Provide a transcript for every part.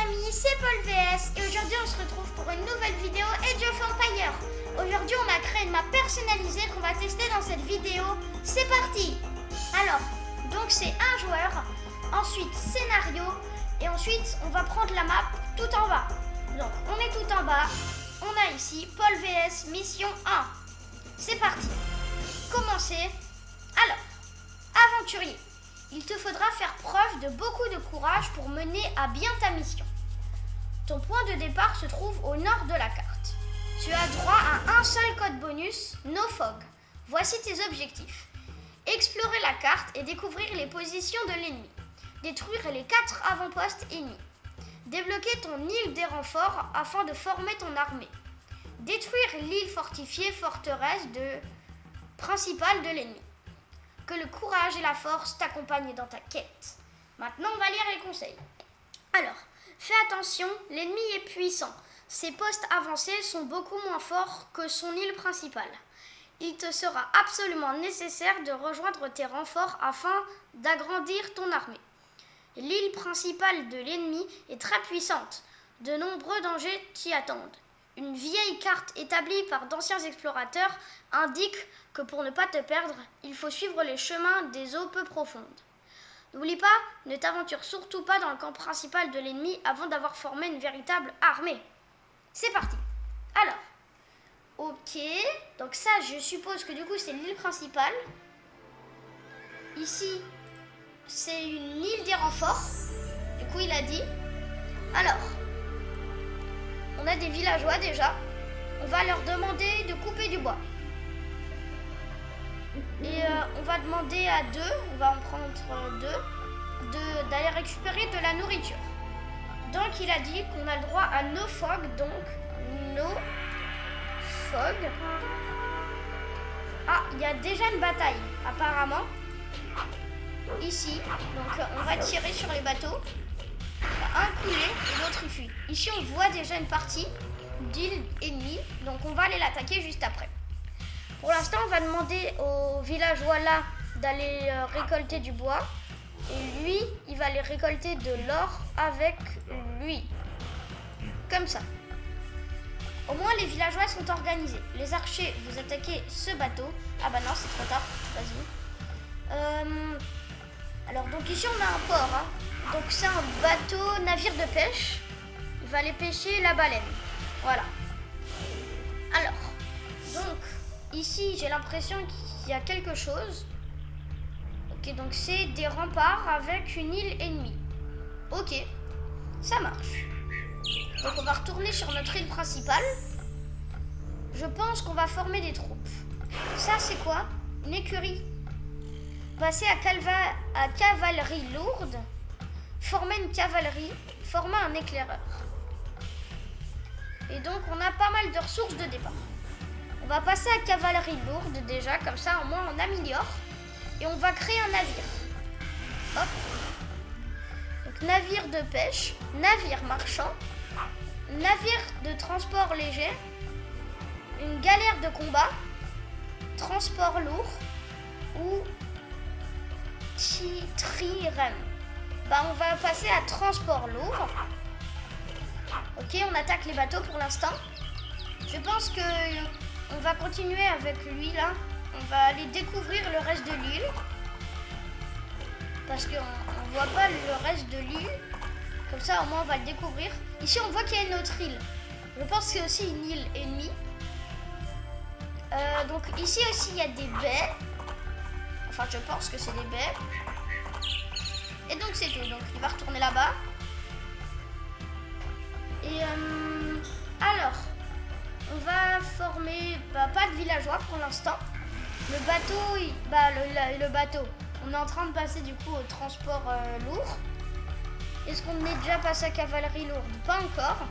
amis, c'est Paul VS et aujourd'hui on se retrouve pour une nouvelle vidéo Age of Empires. Aujourd'hui on a créé une map personnalisée qu'on va tester dans cette vidéo. C'est parti. Alors, donc c'est un joueur, ensuite scénario et ensuite on va prendre la map tout en bas. Donc on est tout en bas, on a ici Paul VS mission 1. C'est parti. Commencer. Alors, aventurier. Il te faudra faire preuve de beaucoup de courage pour mener à bien ta mission. Ton point de départ se trouve au nord de la carte. Tu as droit à un seul code bonus, No Fog. Voici tes objectifs. Explorer la carte et découvrir les positions de l'ennemi. Détruire les 4 avant-postes ennemis. Débloquer ton île des renforts afin de former ton armée. Détruire l'île fortifiée forteresse principale de l'ennemi. Que le courage et la force t'accompagnent dans ta quête. Maintenant, on va lire les conseils. Alors, fais attention, l'ennemi est puissant. Ses postes avancés sont beaucoup moins forts que son île principale. Il te sera absolument nécessaire de rejoindre tes renforts afin d'agrandir ton armée. L'île principale de l'ennemi est très puissante. De nombreux dangers t'y attendent. Une vieille carte établie par d'anciens explorateurs indique que pour ne pas te perdre, il faut suivre les chemins des eaux peu profondes. N'oublie pas, ne t'aventure surtout pas dans le camp principal de l'ennemi avant d'avoir formé une véritable armée. C'est parti. Alors, ok, donc ça je suppose que du coup c'est l'île principale. Ici, c'est une île des renforts. Du coup il a dit. Alors, on a des villageois déjà. On va leur demander de couper du bois. Et on va demander à deux, on va en prendre deux, d'aller récupérer de la nourriture. Donc il a dit qu'on a le droit à No Fog, donc No Fog. Ah, il y a déjà une bataille apparemment. Ici, donc on va tirer sur les bateaux. Un coulé et l'autre il fuit. Ici on voit déjà une partie d'île ennemie, donc on va aller l'attaquer juste après. Pour l'instant on va demander au villageois là d'aller récolter du bois. Et lui, il va aller récolter de l'or avec lui. Comme ça. Au moins les villageois sont organisés. Les archers, vous attaquez ce bateau. Ah bah non, c'est trop tard. Vas-y. Alors donc ici on a un port. Hein. Donc c'est un bateau, navire de pêche. Il va aller pêcher la baleine. Voilà. Alors, donc ici j'ai l'impression qu'il y a quelque chose. Ok, donc c'est des remparts avec une île ennemie. Ok, ça marche. Donc on va retourner sur notre île principale. Je pense qu'on va former des troupes. Ça c'est quoi? Une écurie. Passer à cavalerie lourde. Former une cavalerie. Former un éclaireur. Et donc on a pas mal de ressources de départ. On va passer à cavalerie lourde déjà, comme ça au moins on améliore. Et on va créer un navire. Hop. Donc navire de pêche, navire marchand, navire de transport léger, une galère de combat, transport lourd ou trirème. Bah on va passer à transport lourd. Ok, on attaque les bateaux pour l'instant. Je pense que on va continuer avec lui là. On va aller découvrir le reste de l'île. Parce qu'on ne voit pas le reste de l'île. Comme ça au moins on va le découvrir. Ici on voit qu'il y a une autre île. Je pense que c'est aussi une île ennemie. Donc ici aussi il y a des baies. Enfin je pense que c'est des baies. Et donc c'est tout. Donc il va retourner là-bas. Et alors, on va former pas de villageois pour l'instant. Le bateau, le bateau, on est en train de passer du coup au transport lourd. Est-ce qu'on est déjà passé à cavalerie lourde? Pas encore.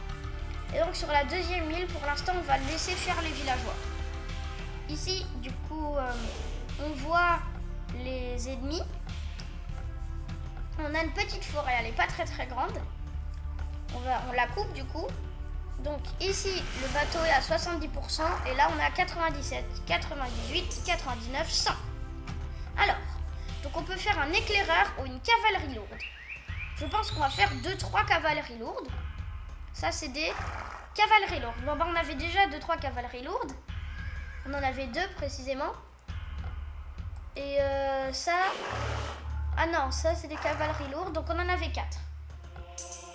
Et donc sur la deuxième île, pour l'instant, on va laisser faire les villageois. Ici, du coup, on voit les ennemis. On a une petite forêt, elle n'est pas très très grande. On la coupe du coup. Donc ici, le bateau est à 70% et là on est à 97, 98, 99, 100. Alors, donc on peut faire un éclaireur ou une cavalerie lourde. je pense qu'on va faire 2-3 cavaleries lourdes. Ça, c'est des cavaleries lourdes. Bon, bah, on avait déjà 2-3 cavaleries lourdes. On en avait 2 précisément. Et ça... Ah non, ça, c'est des cavaleries lourdes. Donc, on en avait 4.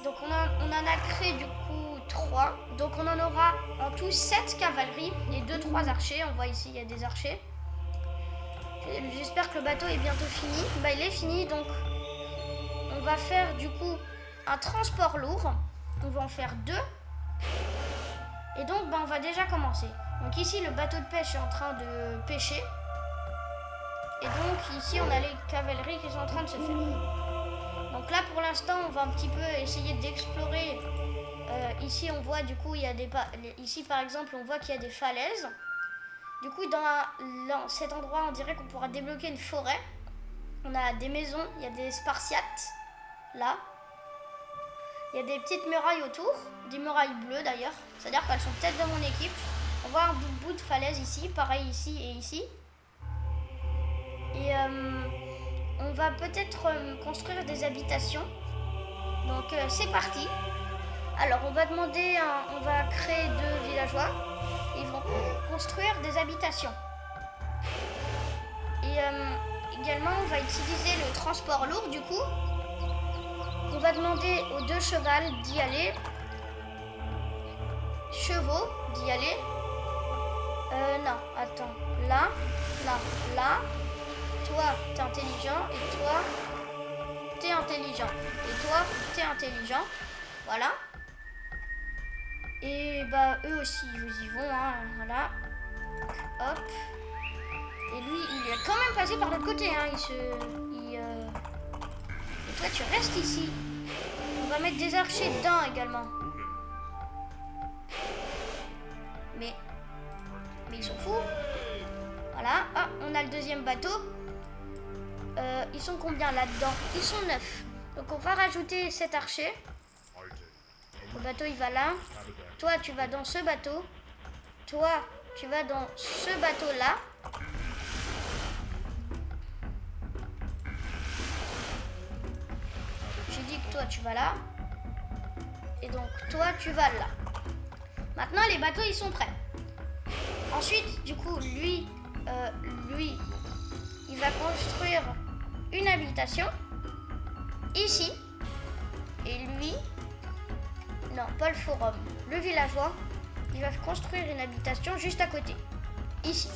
Donc, on en a créé du coup 3. Donc, on en aura en tout 7 cavaleries et 2-3 archers. On voit ici, il y a des archers. J'espère que le bateau est bientôt fini. Bah, il est fini, donc on va faire du coup un transport lourd. On va en faire 2. Et donc, bah, on va déjà commencer. Donc ici, le bateau de pêche est en train de pêcher. Et donc ici, on a les cavaleries qui sont en train de se faire. Donc là, pour l'instant, on va un petit peu essayer d'explorer. Ici, on voit du coup, il y a des... Ici, par exemple, on voit qu'il y a des falaises. Du coup, dans cet endroit, on dirait qu'on pourra débloquer une forêt. On a des maisons, il y a des spartiates, là. Il y a des petites murailles autour, des murailles bleues d'ailleurs. C'est-à-dire qu'elles sont peut-être dans mon équipe. On voit un bout de falaise ici, pareil ici et ici. Et on va peut-être construire des habitations. Donc c'est parti. Alors on va on va créer 2 villageois. Ils vont construire des habitations. Et également, on va utiliser le transport lourd du coup. On va demander aux 2 chevals d'y aller. Chevaux d'y aller. Non, attends. Là, là, là. Toi, t'es intelligent. Et toi, t'es intelligent. Et toi, t'es intelligent. Voilà. Et bah eux aussi ils y vont, hein, voilà. Hop. Et lui il est quand même passé par l'autre côté, hein. Et toi tu restes ici. On va mettre des archers dedans également. Mais ils sont fous. Voilà. Ah, on a le 2e bateau. Ils sont combien là-dedans? Ils sont 9. Donc on va rajouter 7 archers. Le bateau il va là. Toi tu vas dans ce bateau. Toi tu vas dans ce bateau là. J'ai dit que toi tu vas là. Et donc toi tu vas là. Maintenant les bateaux ils sont prêts. Ensuite du coup lui il va construire une habitation ici. Et lui... Non, pas le forum. Le villageois, il va construire une habitation juste à côté. Ici.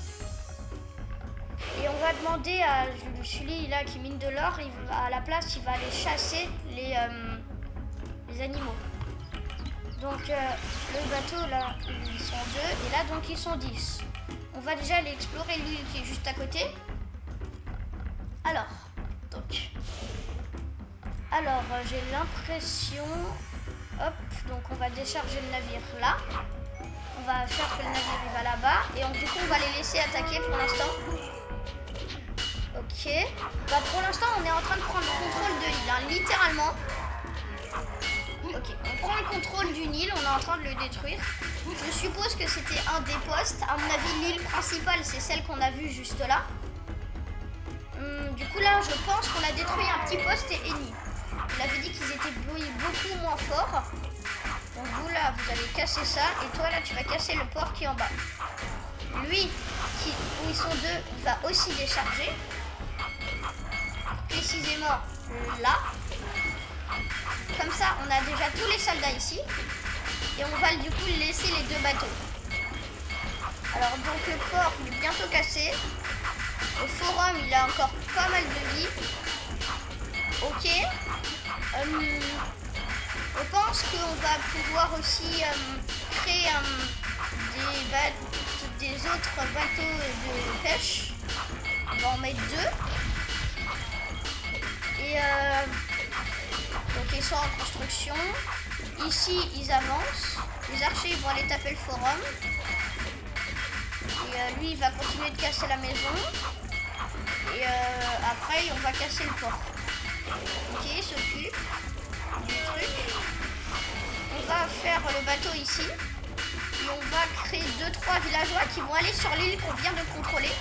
Et on va demander à celui-là qui mine de l'or, à la place, il va aller chasser les animaux. Donc, le bateau, là, ils sont 2. Et là, donc, ils sont 10. On va déjà aller explorer lui qui est juste à côté. Alors, j'ai l'impression... Hop, donc on va décharger le navire là. On va faire que le navire il va là-bas. Et du coup on va les laisser attaquer pour l'instant. Ok. Bah pour l'instant on est en train de prendre le contrôle de l'île, hein, littéralement. Ok, on prend le contrôle du Nil, on est en train de le détruire. Je suppose que c'était un des postes. À mon avis l'île principale c'est celle qu'on a vue juste là. Du coup là je pense qu'on a détruit un petit poste ennemi. Il avait dit qu'ils étaient beaucoup moins forts. Donc vous là, vous allez casser ça. Et toi là, tu vas casser le port qui est en bas. Lui, où ils sont 2, il va aussi décharger. Précisément là. Comme ça, on a déjà tous les soldats ici. Et on va du coup laisser les 2 bateaux. Alors donc le port il est bientôt cassé. Le forum, il a encore pas mal de vie. Ok. Je pense qu'on va pouvoir aussi créer des autres bateaux de pêche. On va en mettre 2. Et donc ils sont en construction. Ici ils avancent. Les archers vont aller taper le forum. Et lui il va continuer de casser la maison. Et après on va casser le port. Ok, il s'occupe du truc. On va faire le bateau ici. Et on va créer 2-3 villageois qui vont aller sur l'île qu'on vient de contrôler.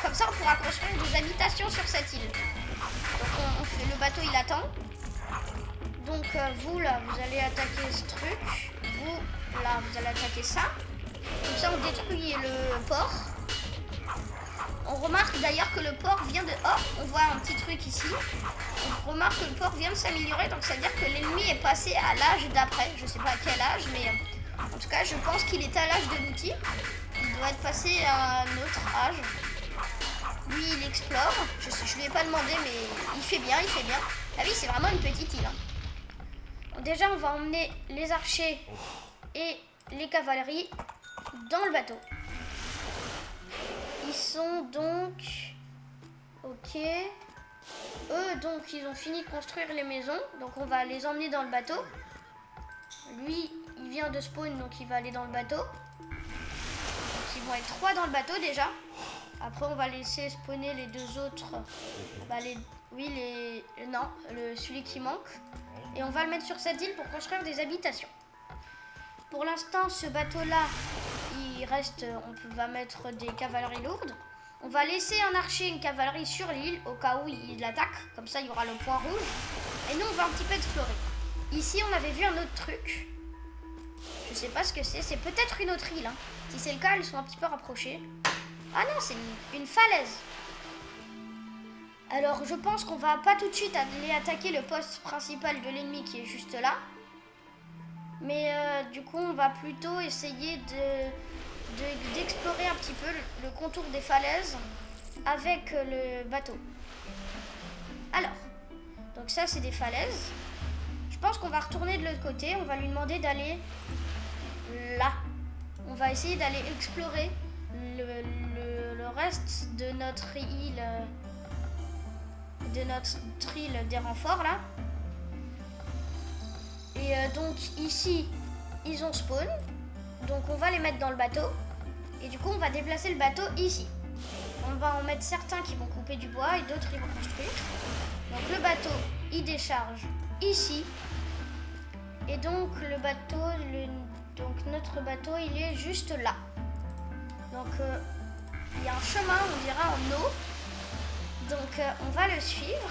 Comme ça on pourra construire des habitations sur cette île. Donc le bateau il attend. Donc vous là, vous allez attaquer ce truc. Vous là, vous allez attaquer ça. Comme ça, on détruit le port. On remarque d'ailleurs que le port vient de... Oh, on voit un petit truc ici. On remarque que le port vient de s'améliorer. Donc ça veut dire que l'ennemi est passé à l'âge d'après. Je sais pas à quel âge, mais en tout cas, je pense qu'il est à l'âge de l'outil. Il doit être passé à un autre âge. Lui, il explore. Je lui ai pas demandé, mais il fait bien, il fait bien. Ah oui, c'est vraiment une petite île. Donc déjà, on va emmener les archers et les cavaleries dans le bateau. Ils sont donc... Ok. Eux, donc, ils ont fini de construire les maisons. Donc, on va les emmener dans le bateau. Lui, il vient de spawn, donc il va aller dans le bateau. Donc, ils vont être 3 dans le bateau déjà. Après, on va laisser spawner les 2 autres. Bah, celui qui manque. Et on va le mettre sur cette île pour construire des habitations. Pour l'instant, ce bateau-là, il reste, on va mettre des cavaleries lourdes. On va laisser un archer et une cavalerie sur l'île au cas où il attaque. Comme ça, il y aura le point rouge. Et nous, on va un petit peu explorer. Ici, on avait vu un autre truc. Je sais pas ce que c'est. C'est peut-être une autre île. Hein. Si c'est le cas, elles sont un petit peu rapprochées. Ah non, c'est une falaise. Alors, je pense qu'on va pas tout de suite aller attaquer le poste principal de l'ennemi qui est juste là. Mais du coup, on va plutôt essayer d'explorer un petit peu le contour des falaises avec le bateau. Alors, donc ça, c'est des falaises. Je pense qu'on va retourner de l'autre côté. On va lui demander d'aller là. On va essayer d'aller explorer le reste de notre île, des renforts là. Et donc ici, ils ont spawn. Donc on va les mettre dans le bateau. Et du coup, on va déplacer le bateau ici. On va en mettre certains qui vont couper du bois et d'autres qui vont construire. Donc le bateau, il décharge ici. Et donc le bateau, notre bateau, il est juste là. Donc il y a un chemin, on dira en eau. Donc on va le suivre.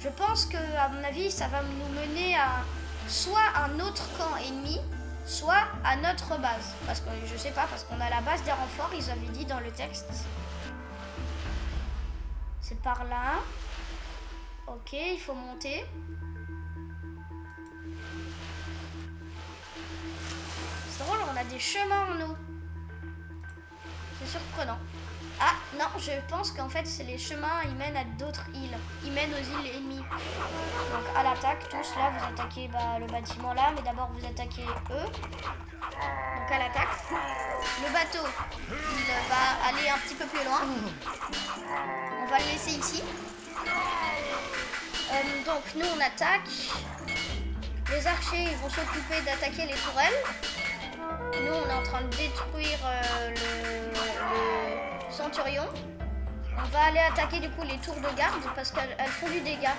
Je pense que, à mon avis, ça va nous mener à soit un autre camp ennemi, soit à notre base. Parce que je sais pas, parce qu'on a la base des renforts, ils avaient dit dans le texte. C'est par là. Ok, il faut monter. C'est drôle, on a des chemins en eau. C'est surprenant. Ah non, je pense qu'en fait c'est les chemins, ils mènent à d'autres îles. Ils mènent aux îles ennemies. Donc à l'attaque, tous là, vous attaquez le bâtiment là, mais d'abord vous attaquez eux. Donc à l'attaque. Le bateau, il va aller un petit peu plus loin. On va le laisser ici. Donc nous on attaque. Les archers ils vont s'occuper d'attaquer les tourelles. Nous on est en train de détruire le centurion. On va aller attaquer du coup les tours de garde parce qu'elles font du dégât.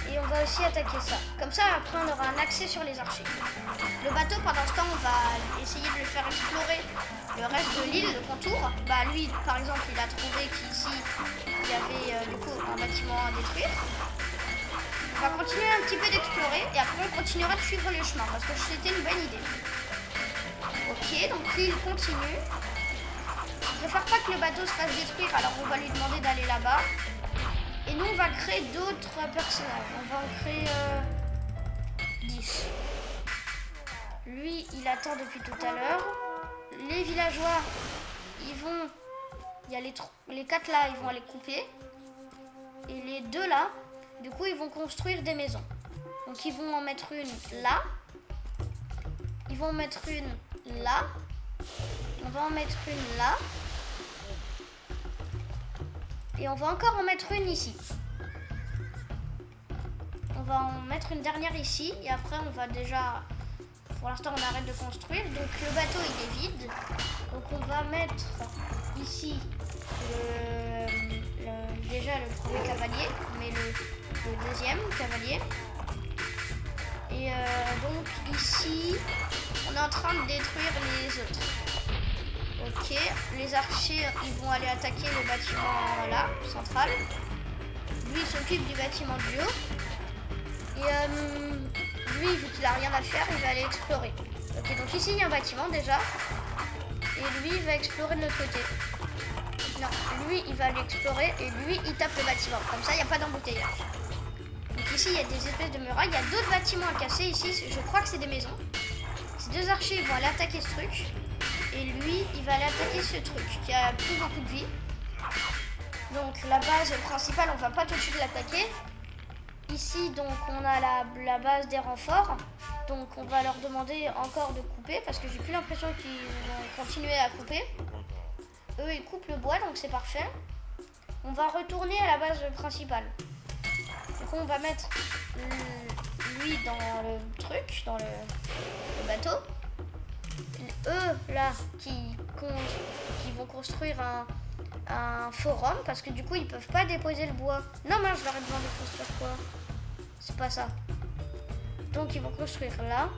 Et on va aussi attaquer ça. Comme ça après on aura un accès sur les archers. Le bateau pendant ce temps on va essayer de le faire explorer le reste de l'île, le contour. Bah lui par exemple il a trouvé qu'ici il y avait du coup un bâtiment à détruire. On va continuer un petit peu d'explorer et après on continuera de suivre le chemin parce que c'était une bonne idée. Ok, donc lui il continue. Je préfère pas que le bateau se fasse détruire, alors on va lui demander d'aller là-bas. Et nous on va créer d'autres personnages. On va en créer 10. Lui il attend depuis tout à l'heure. Les villageois, ils vont... Il y a les 4 là, ils vont aller couper. Et les 2 là, du coup ils vont construire des maisons. Donc ils vont en mettre une là. Ils vont en mettre une là. On va en mettre une là. Et on va encore en mettre une ici. On va en mettre une dernière ici. Et après on va déjà... Pour l'instant on arrête de construire. Donc le bateau il est vide. Donc on va mettre ici déjà le premier cavalier. Mais le deuxième cavalier. Et donc ici on est en train de détruire les autres. Ok, les archers ils vont aller attaquer le bâtiment là, central. Lui il s'occupe du bâtiment du haut. Et lui, vu qu'il a rien à faire, il va aller explorer. Ok, donc ici il y a un bâtiment déjà. Et lui, il va explorer de l'autre côté. Non, lui, il va aller explorer et lui, il tape le bâtiment. Comme ça, il n'y a pas d'embouteillage. Donc ici, il y a des espèces de murailles. Il y a d'autres bâtiments à casser ici. Je crois que c'est des maisons. Ces deux archers vont aller attaquer ce truc. Et lui, il va aller attaquer ce truc qui a plus beaucoup de vie. Donc la base principale, on va pas tout de suite l'attaquer. Ici, donc, on a la base des renforts. Donc on va leur demander encore de couper parce que j'ai plus l'impression qu'ils vont continuer à couper. Eux, ils coupent le bois, donc c'est parfait. On va retourner à la base principale. Du coup, on va mettre lui dans le truc, dans le bateau. Eux, là, qui vont construire un forum parce que du coup, ils peuvent pas déposer le bois. Non, mais je leur ai demandé de construire quoi? C'est pas ça. Donc, ils vont construire là.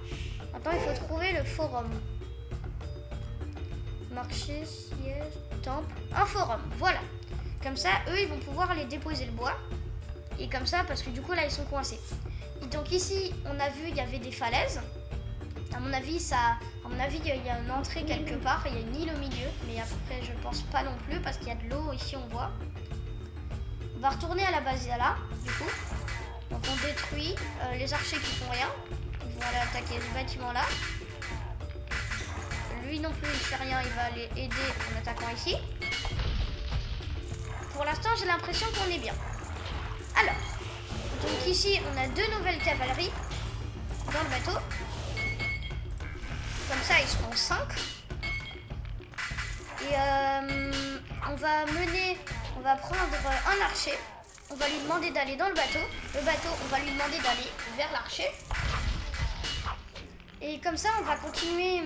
Maintenant, il faut trouver le forum. Marché, siège, temple, un forum, voilà. Comme ça, eux, ils vont pouvoir aller déposer le bois. Et comme ça, parce que du coup, là, ils sont coincés. Et donc ici, on a vu, il y avait des falaises. À mon avis, il y a une entrée quelque part. Il y a une île au milieu. Mais après, je pense pas non plus, parce qu'il y a de l'eau ici, on voit. On va retourner à la base là, du coup. Donc on détruit les archers qui font rien. Ils vont aller attaquer ce bâtiment là. Lui non plus il fait rien, il va aller aider en attaquant ici. Pour l'instant j'ai l'impression qu'on est bien. Alors, donc ici on a deux nouvelles cavaleries dans le bateau. Comme ça ils seront 5. Et on va prendre un archer. On va lui demander d'aller dans le bateau. Le bateau, on va lui demander d'aller vers l'archer. Et comme ça, on va continuer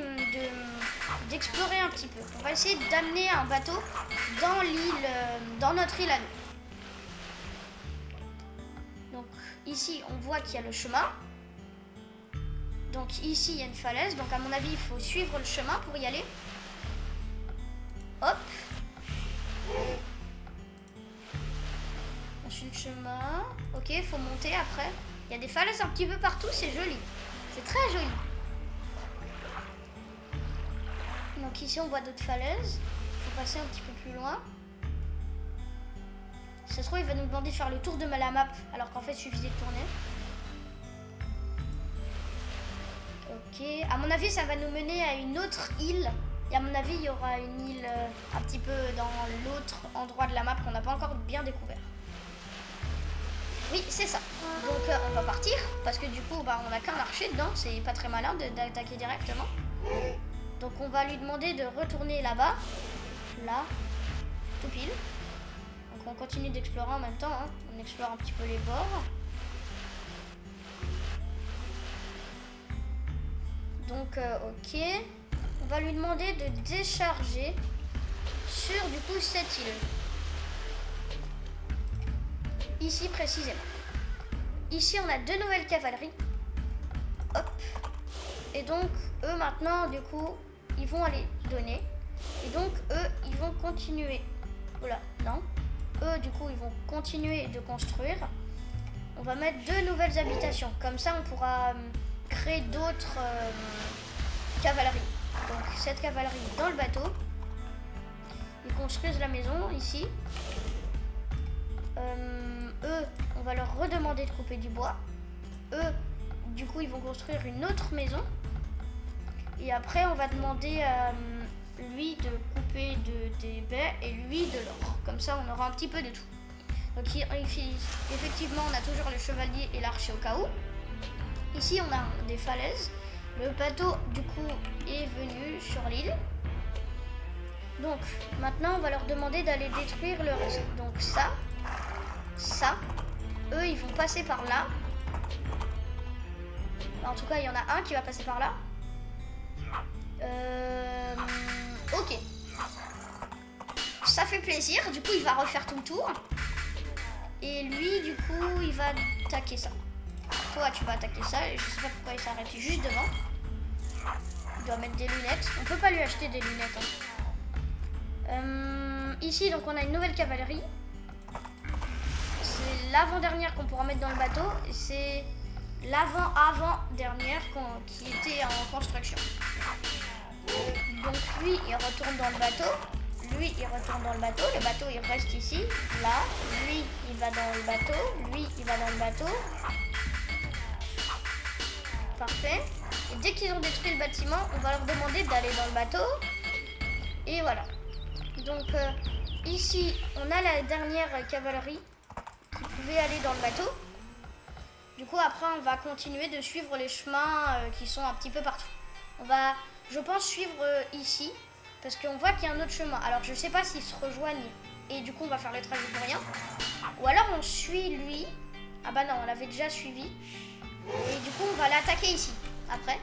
d'explorer un petit peu. On va essayer d'amener un bateau dans l'île, dans notre île à nous. Donc ici, on voit qu'il y a le chemin. Donc ici, il y a une falaise. Donc à mon avis, il faut suivre le chemin pour y aller. Hop. On suit le chemin. Ok, il faut monter après. Il y a des falaises un petit peu partout, c'est joli. C'est très joli. Donc ici on voit d'autres falaises. Il faut passer un petit peu plus loin. Si ça se trouve, il va nous demander de faire le tour de la map, alors qu'en fait il suffisait de tourner. Ok, à mon avis ça va nous mener à une autre île. Et à mon avis il y aura une île un petit peu dans l'autre endroit de la map qu'on n'a pas encore bien découvert. Oui, c'est ça. Donc on va partir parce que du coup on n'a qu'un archer dedans, c'est pas très malin d'attaquer directement. Donc on va lui demander de retourner là-bas, là, tout pile. Donc on continue d'explorer en même temps, hein. On explore un petit peu les bords. Donc ok, on va lui demander de décharger sur du coup cette île. Ici précisément. Ici on a deux nouvelles cavaleries. Hop. Et donc eux maintenant du coup ils vont aller donner. Et donc eux ils vont continuer. Oula, non. Eux du coup ils vont continuer de construire. On va mettre deux nouvelles habitations. Comme ça on pourra créer d'autres cavaleries. Donc cette cavalerie dans le bateau. Ils construisent la maison ici. Eux, on va leur redemander de couper du bois. Eux, du coup, ils vont construire une autre maison. Et après, on va demander à lui de couper des baies et lui de l'or. Comme ça, on aura un petit peu de tout. Donc, effectivement, on a toujours le chevalier et l'archer au cas où. Ici, on a des falaises. Le bateau, du coup, est venu sur l'île. Donc, maintenant, on va leur demander d'aller détruire le reste. Donc, ça. Eux, ils vont passer par là. En tout cas, il y en a un qui va passer par là. Ok. Ça fait plaisir. Du coup, il va refaire tout le tour. Et lui, du coup, il va attaquer ça. Toi, tu vas attaquer ça. Et je sais pas pourquoi il s'est arrêté juste devant. Il doit mettre des lunettes. On peut pas lui acheter des lunettes. Hein. Ici, donc, on a une nouvelle cavalerie. C'est l'avant-dernière qu'on pourra mettre dans le bateau. Et c'est l'avant-dernière qui était en construction. Donc lui, il retourne dans le bateau. Lui, il retourne dans le bateau. Le bateau, il reste ici, là. Lui, il va dans le bateau. Lui, il va dans le bateau. Parfait. Et dès qu'ils ont détruit le bâtiment, on va leur demander d'aller dans le bateau. Et voilà. Donc ici, on a la dernière cavalerie qui pouvait aller dans le bateau. Du coup, après, on va continuer de suivre les chemins qui sont un petit peu partout. On va, je pense, suivre ici, parce qu'on voit qu'il y a un autre chemin. Alors, je sais pas s'ils se rejoignent, et du coup, on va faire le trajet pour rien. Ou alors, on suit lui. Ah bah non, on l'avait déjà suivi. Et du coup, on va l'attaquer ici, après.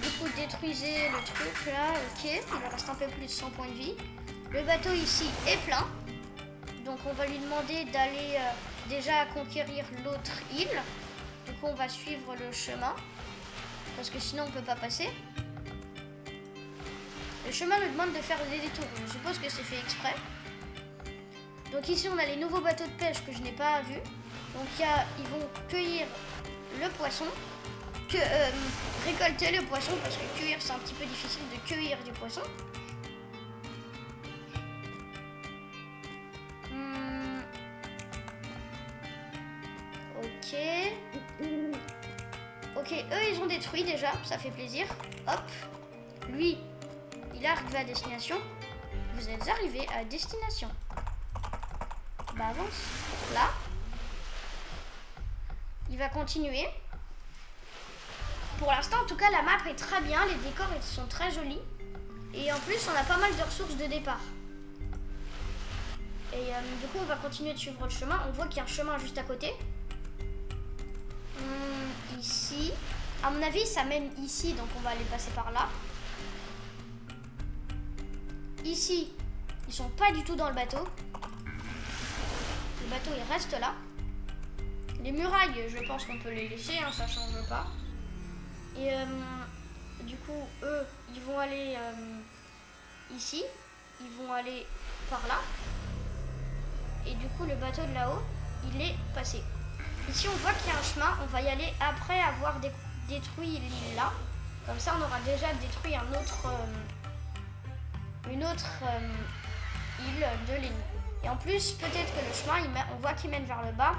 Du coup, détruisez le truc là, ok. Il lui reste un peu plus de 100 points de vie. Le bateau ici est plein. Donc, on va lui demander d'aller déjà conquérir l'autre île. Du coup, on va suivre le chemin. Parce que sinon, on ne peut pas passer. Le chemin nous demande de faire des détours. Je suppose que c'est fait exprès. Donc ici, on a les nouveaux bateaux de pêche que je n'ai pas vus. Donc, ils vont cueillir le poisson. Récolter le poisson, parce que cueillir, c'est un petit peu difficile de cueillir du poisson. Ok, eux ils ont détruit déjà, ça fait plaisir. Hop, lui, il est arrivé à destination. Vous êtes arrivé à destination. Bah avance, là. Il va continuer. Pour l'instant, en tout cas, la map est très bien, les décors ils sont très jolis. Et en plus, on a pas mal de ressources de départ. Et du coup, on va continuer de suivre le chemin. On voit qu'il y a un chemin juste à côté. Ici. À mon avis, ça mène ici, donc on va aller passer par là. Ici, ils sont pas du tout dans le bateau. Le bateau, il reste là. Les murailles, je pense qu'on peut les laisser, hein, ça change pas. Et du coup, eux, ils vont aller ici. Ils vont aller par là. Et du coup, le bateau de là-haut, il est passé. Ici, on voit qu'il y a un chemin. On va y aller après avoir détruit l'île là. Comme ça, on aura déjà détruit une autre île de l'île. Et en plus, peut-être que le chemin, on voit qu'il mène vers le bas.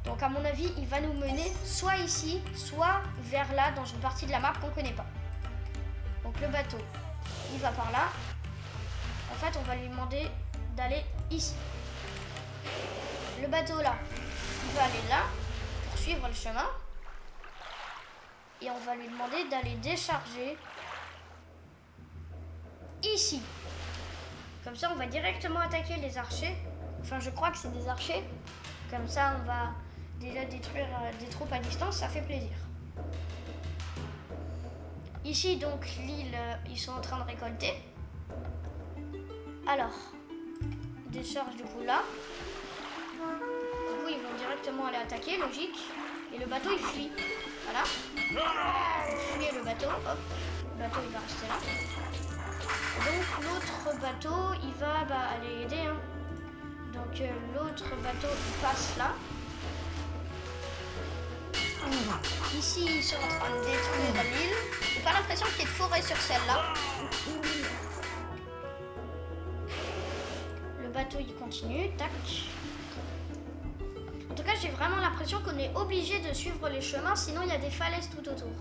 Donc, à mon avis, il va nous mener soit ici, soit vers là, dans une partie de la map qu'on ne connaît pas. Donc, le bateau, il va par là. En fait, on va lui demander d'aller ici. Le bateau là, il va aller là. Suivre le chemin et on va lui demander d'aller décharger ici. Comme ça, on va directement attaquer les archers. Enfin, je crois que c'est des archers. Comme ça, on va déjà détruire des troupes à distance. Ça fait plaisir. Ici, donc, l'île, ils sont en train de récolter. Alors, décharge du coup là. Du coup, ils vont directement aller attaquer, logique. Et le bateau, il fuit. Voilà. Il fuit le bateau. Hop. Le bateau, il va rester là. Donc, l'autre bateau, il va aller aider. Hein. Donc, l'autre bateau, il passe là. Ici, ils sont en train de détruire l'île. J'ai pas l'impression qu'il y ait de forêt sur celle-là. Le bateau, il continue. Tac. En tout cas, j'ai vraiment l'impression qu'on est obligé de suivre les chemins, sinon il y a des falaises tout autour.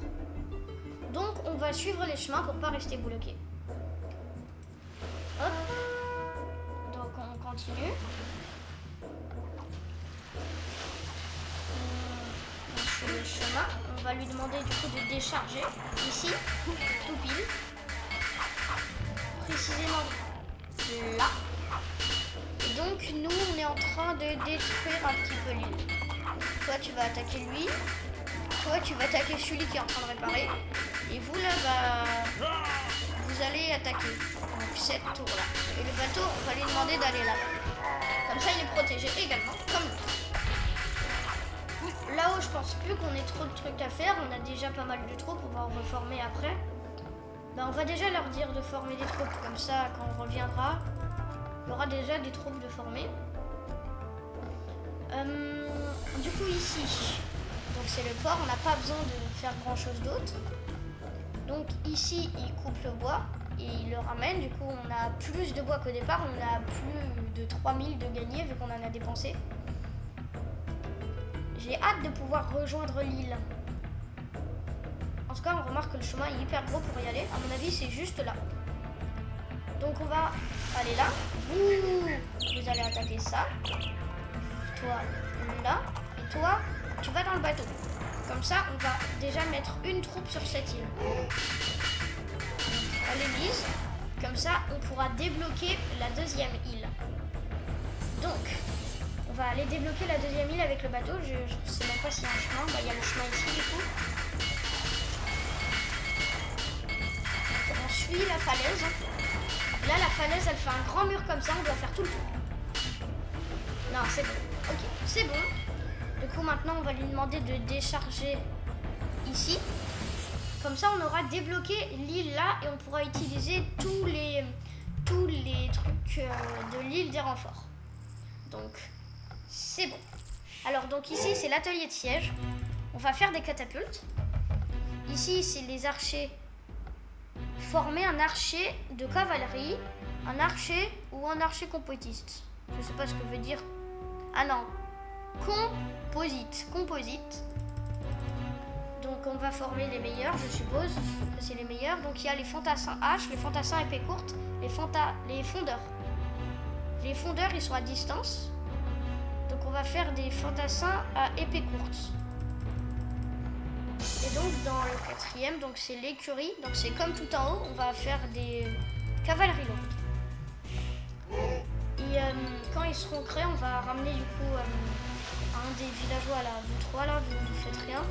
Donc, on va suivre les chemins pour pas rester bloqué. Hop. Donc, on continue. On suit le chemin. On va lui demander du coup de décharger ici, tout pile. Précisément là. Donc nous, on est en train de détruire un petit peu l'île. Toi, tu vas attaquer lui. Toi, tu vas attaquer celui qui est en train de réparer. Et vous, là, vous allez attaquer. Donc cette tour-là. Et le bateau, on va lui demander d'aller là. Comme ça, il est protégé également, comme l'autre. Là-haut, je pense plus qu'on ait trop de trucs à faire. On a déjà pas mal de troupes. On va en reformer après. On va déjà leur dire de former des troupes. Comme ça, quand on reviendra, il y aura déjà des troupes de former. Du coup ici, donc c'est le port, on n'a pas besoin de faire grand chose d'autre. Donc ici il coupe le bois et il le ramène, du coup on a plus de bois qu'au départ, on a plus de 3000 de gagné vu qu'on en a dépensé. J'ai hâte de pouvoir rejoindre l'île. En tout cas on remarque que le chemin est hyper gros pour y aller, à mon avis c'est juste là. Donc on va aller là, vous allez attaquer ça, toi là, et toi tu vas dans le bateau. Comme ça on va déjà mettre une troupe sur cette île. À l'église, comme ça on pourra débloquer la deuxième île. Donc on va aller débloquer la deuxième île avec le bateau. Je ne sais même pas s'il y a un chemin, bah, il y a le chemin ici du coup. On suit la falaise. Là la falaise elle fait un grand mur comme ça, on doit faire tout le tour. Non c'est bon, ok c'est bon. Du coup maintenant on va lui demander de décharger ici. Comme ça on aura débloqué l'île là et on pourra utiliser tous les trucs de l'île des renforts. Donc c'est bon. Alors donc ici c'est l'atelier de siège. On va faire des catapultes. Ici c'est les archers. Former un archer de cavalerie, un archer ou un archer composite. Je sais pas ce que veut dire. Ah non, composite. Donc on va former les meilleurs, je suppose que c'est les meilleurs. Donc il y a les fantassins hache, les fantassins épée courte, les fondeurs. Les fondeurs ils sont à distance. Donc on va faire des fantassins à épée courte. Et donc dans le quatrième, donc c'est l'écurie, donc c'est comme tout en haut, on va faire des cavaleries lourdes. Et quand ils seront créés, on va ramener du coup un des villageois là, vous trois là, vous faites rien.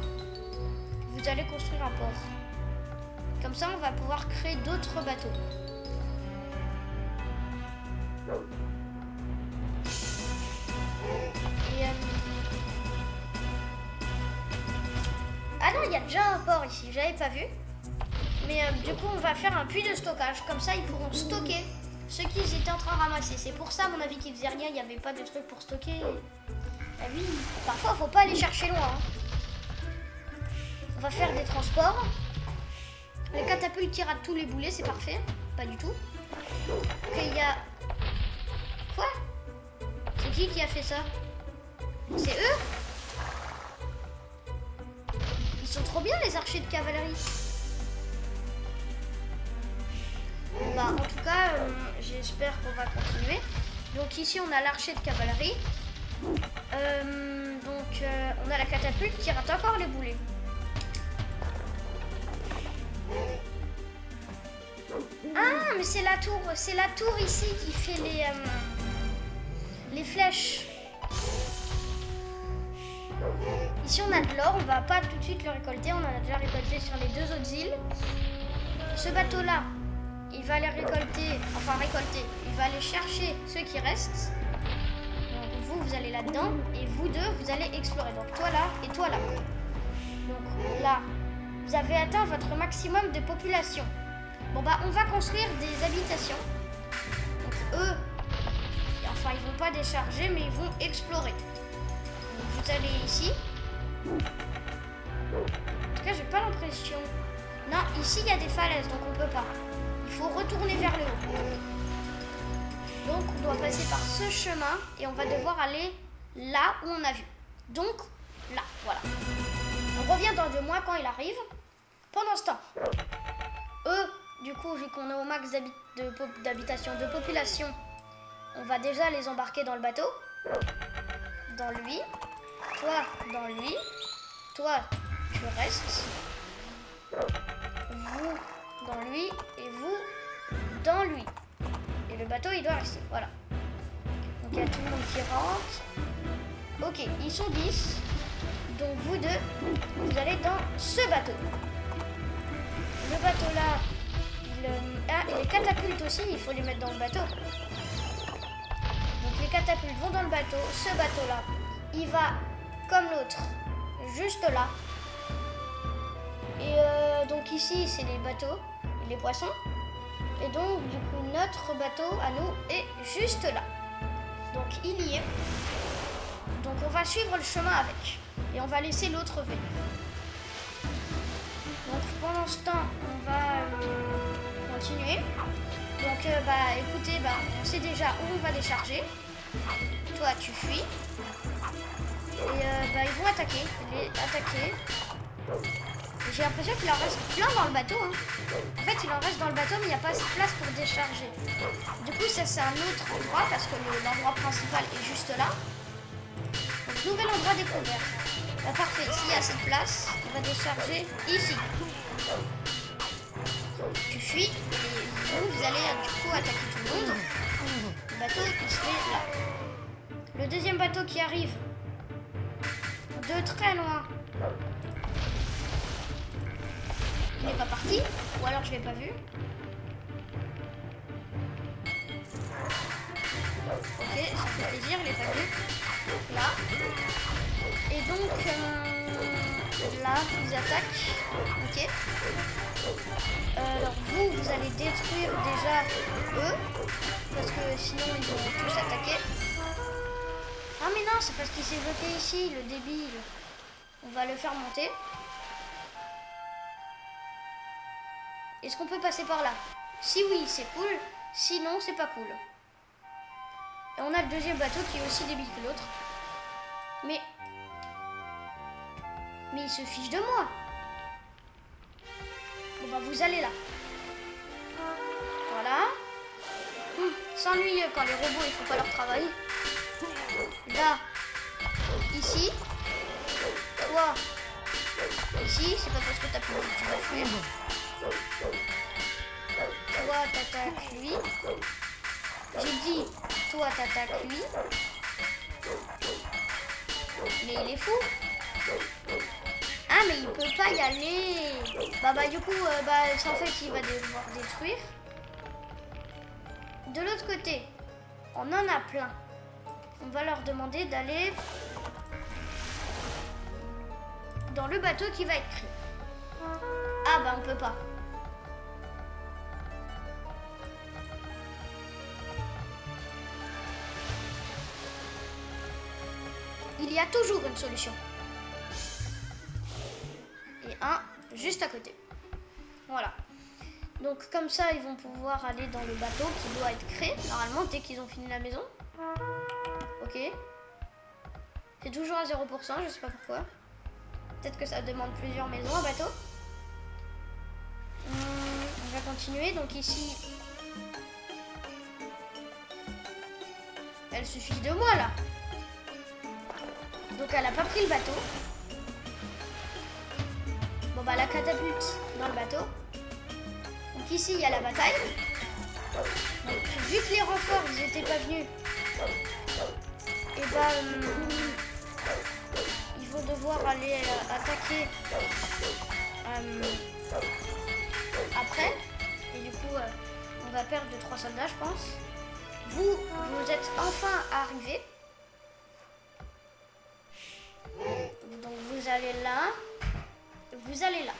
Vous allez construire un port. Comme ça on va pouvoir créer d'autres bateaux. Et ah non, il y a déjà un port ici, j'avais pas vu. Mais du coup, on va faire un puits de stockage. Comme ça, ils pourront stocker ce qu'ils étaient en train de ramasser. C'est pour ça, à mon avis, qu'ils faisaient rien. Il n'y avait pas de truc pour stocker. Ah oui, parfois, faut pas aller chercher loin. On va faire des transports. Les catapultes tirent à tous les boulets, c'est parfait. Pas du tout. Ok, il y a... Quoi? C'est qui a fait ça? C'est eux? Ils sont trop bien les archers de cavalerie. Bah, en tout cas, j'espère qu'on va continuer. Donc ici on a l'archer de cavalerie. On a la catapulte qui rate encore les boulets. Ah mais c'est la tour ici qui fait les flèches. Ici on a de l'or, on va pas tout de suite le récolter, on en a déjà récolté sur les deux autres îles. Ce bateau là, il va aller récolter, il va aller chercher ceux qui restent. Donc vous allez là-dedans et vous deux vous allez explorer. Donc toi là et toi là. Donc là, vous avez atteint votre maximum de population. Bon bah on va construire des habitations. Donc eux, enfin ils vont pas décharger mais ils vont explorer. Donc vous allez ici. En tout cas j'ai pas l'impression. Non, ici il y a des falaises donc on peut pas. Il faut retourner vers le haut. Donc on doit passer par ce chemin et on va devoir aller là où on a vu. Donc là, voilà. On revient dans 2 mois quand il arrive. Pendant ce temps, eux, du coup, vu qu'on est au max d'habitation, de population, on va déjà les embarquer dans le bateau. Dans lui. Toi, dans lui. Toi, tu restes. Vous, dans lui. Et vous, dans lui. Et le bateau, il doit rester. Voilà. Donc, il y a tout le monde qui rentre. Ok, ils sont 10. Donc, vous deux, vous allez dans ce bateau. Le bateau là, et les catapultes aussi, il faut les mettre dans le bateau. Donc les catapultes vont dans le bateau. Ce bateau là, il va comme l'autre, juste là. Et donc ici, c'est les bateaux et les poissons. Et donc du coup, notre bateau à nous est juste là. Donc il y est. Donc on va suivre le chemin avec. Et on va laisser l'autre venir. Donc pendant ce temps, on va continuer. Donc écoutez, on sait déjà où on va décharger. Toi tu fuis. Et ils vont attaquer. J'ai l'impression qu'il en reste plein dans le bateau. Hein. En fait, il en reste dans le bateau, mais il n'y a pas assez de place pour décharger. Du coup, ça c'est un autre endroit parce que l'endroit principal est juste là. Donc, nouvel endroit découvert. Parfait, s'il y a assez de place, on va décharger ici. Tu fuis et vous allez du coup attaquer tout le monde. Le bateau il se met là. Le deuxième bateau qui arrive de très loin. Il n'est pas parti, ou alors je l'ai pas vu. Ok, ça fait plaisir, il est pas vu. Là. Et donc, là, ils attaquent. Ok. Alors vous allez détruire déjà eux. Parce que sinon, ils vont tous attaquer. Ah mais non, c'est parce qu'il s'est bloqué ici, le débile. On va le faire monter. Est-ce qu'on peut passer par là? Si oui, c'est cool. Sinon, c'est pas cool. Et on a le deuxième bateau qui est aussi débile que l'autre. Mais il se fiche de moi. Bon vous allez là. Voilà. S'ennuie quand les robots ils font pas leur travail. Là. Ici. Toi. Ici. C'est pas parce que t'as plus que tu vas fuir. Toi t'attaques lui. J'ai dit toi t'attaques lui. Mais il est fou. Ah mais il peut pas y aller. Du coup en fait il va devoir détruire. De l'autre côté, on en a plein. On va leur demander d'aller dans le bateau qui va être créé. Ah on peut pas. Il y a toujours une solution. Et un juste à côté. Voilà. Donc comme ça, ils vont pouvoir aller dans le bateau qui doit être créé, normalement, dès qu'ils ont fini la maison. Ok. C'est toujours à 0%, je sais pas pourquoi. Peut-être que ça demande plusieurs maisons, un bateau. On va continuer. Donc ici... Elle se fiche de moi, là. Donc elle a pas pris le bateau. La catapulte dans le bateau. Donc ici il y a la bataille. Donc, vu que les renforts ils étaient pas venus, et ils vont devoir aller attaquer après. Et du coup on va perdre 3 soldats je pense. Vous êtes enfin arrivés. Donc vous allez là. Vous allez là.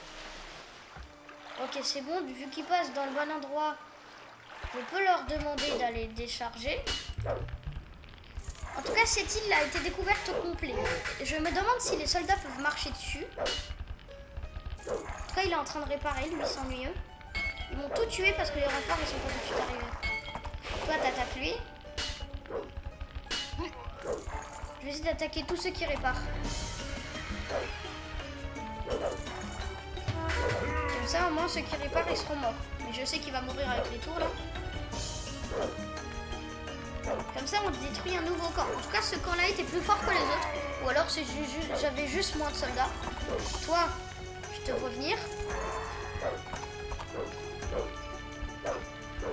Ok, c'est bon. Vu qu'ils passent dans le bon endroit, je peux leur demander d'aller décharger. En tout cas, cette île a été découverte au complet. Je me demande si les soldats peuvent marcher dessus. En tout cas, il est en train de réparer, lui, s'ennuyeux. Ils m'ont tout tué parce que les renforts, ils sont pas tout de suite arrivés. Toi, t'attaques lui. Je vais essayer d'attaquer tous ceux qui réparent. Comme ça, au moins, ceux qui réparent, ils seront morts. Mais je sais qu'il va mourir avec les tours, là. Comme ça, on détruit un nouveau camp. En tout cas, ce camp-là était plus fort que les autres. Ou alors, j'avais juste moins de soldats. Toi, je te vois venir.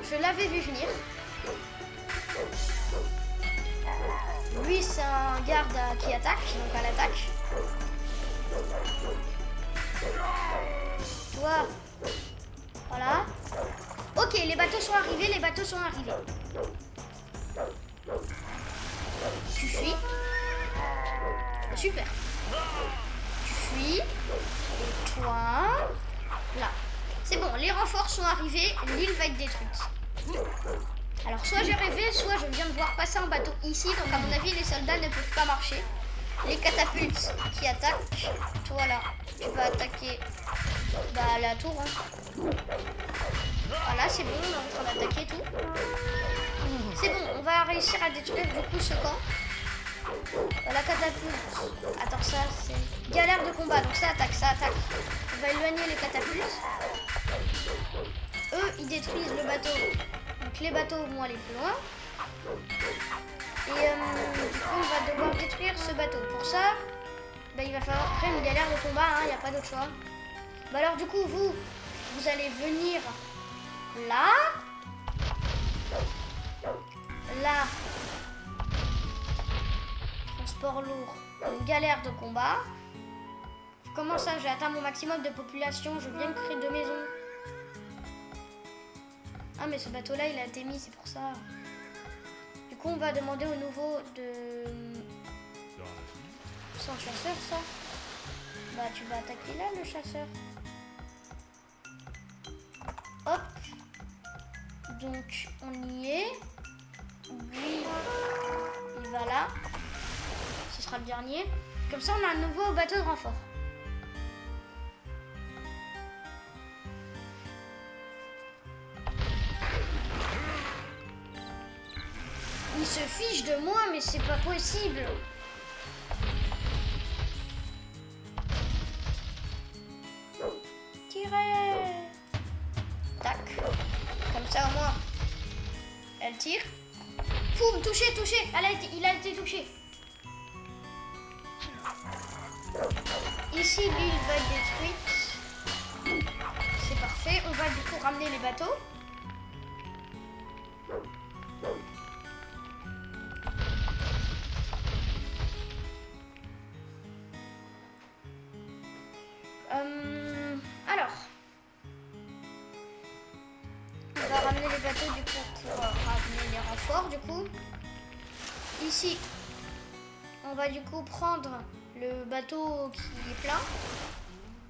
Je l'avais vu venir. Lui, c'est un garde qui attaque, donc à l'attaque. Toi, voilà. Ok, les bateaux sont arrivés, Tu fuis. Super. Tu fuis. Et toi, là. C'est bon, les renforts sont arrivés, l'île va être détruite. Alors soit j'ai rêvé, soit je viens de voir passer un bateau ici. Donc à mon avis les soldats ne peuvent pas marcher. Les catapultes qui attaquent. Toi là, tu vas attaquer la tour. Hein. Voilà, c'est bon, on est en train d'attaquer tout. C'est bon, on va réussir à détruire du coup ce camp. La catapulte. Attends, ça c'est galère de combat, donc ça attaque, ça attaque. On va éloigner les catapultes. Eux, ils détruisent le bateau. Donc les bateaux vont aller plus loin. Et du coup, on va devoir détruire ce bateau. Pour ça, il va falloir faire une galère de combat, il n'y a pas d'autre choix. Alors du coup, vous allez venir là. Là. Transport lourd. Une galère de combat. Comment ça, j'ai atteint mon maximum de population, je viens de créer 2 maisons. Ah mais ce bateau là il a été mis, c'est pour ça. Du coup on va demander au nouveau de... C'est un chasseur ça. Bah tu vas attaquer là le chasseur. Hop. Donc on y est. Lui il va là. Ce sera le dernier. Comme ça on a un nouveau bateau de renfort. Il se fiche de moi, mais c'est pas possible. Tirez. Tac. Comme ça au moins, elle tire. Foum, touché. Il a été touché. Ici, l'île va être détruite. C'est parfait. On va du coup ramener les bateaux. Alors, on va ramener les bateaux du coup pour ramener les renforts du coup. Ici, on va du coup prendre le bateau qui est plein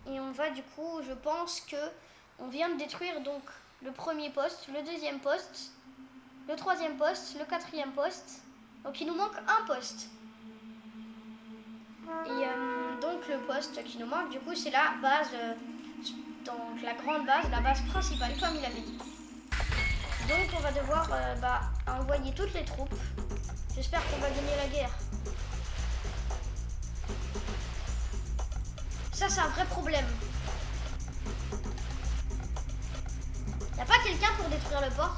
et on va du coup, je pense que on vient de détruire donc le premier poste, le deuxième poste, le troisième poste, le quatrième poste. Donc il nous manque un poste. Et donc le poste qui nous manque, du coup, c'est la base, donc la grande base, la base principale, comme il avait dit. Donc on va devoir envoyer toutes les troupes. J'espère qu'on va gagner la guerre. Ça, c'est un vrai problème. Y a pas quelqu'un pour détruire le port?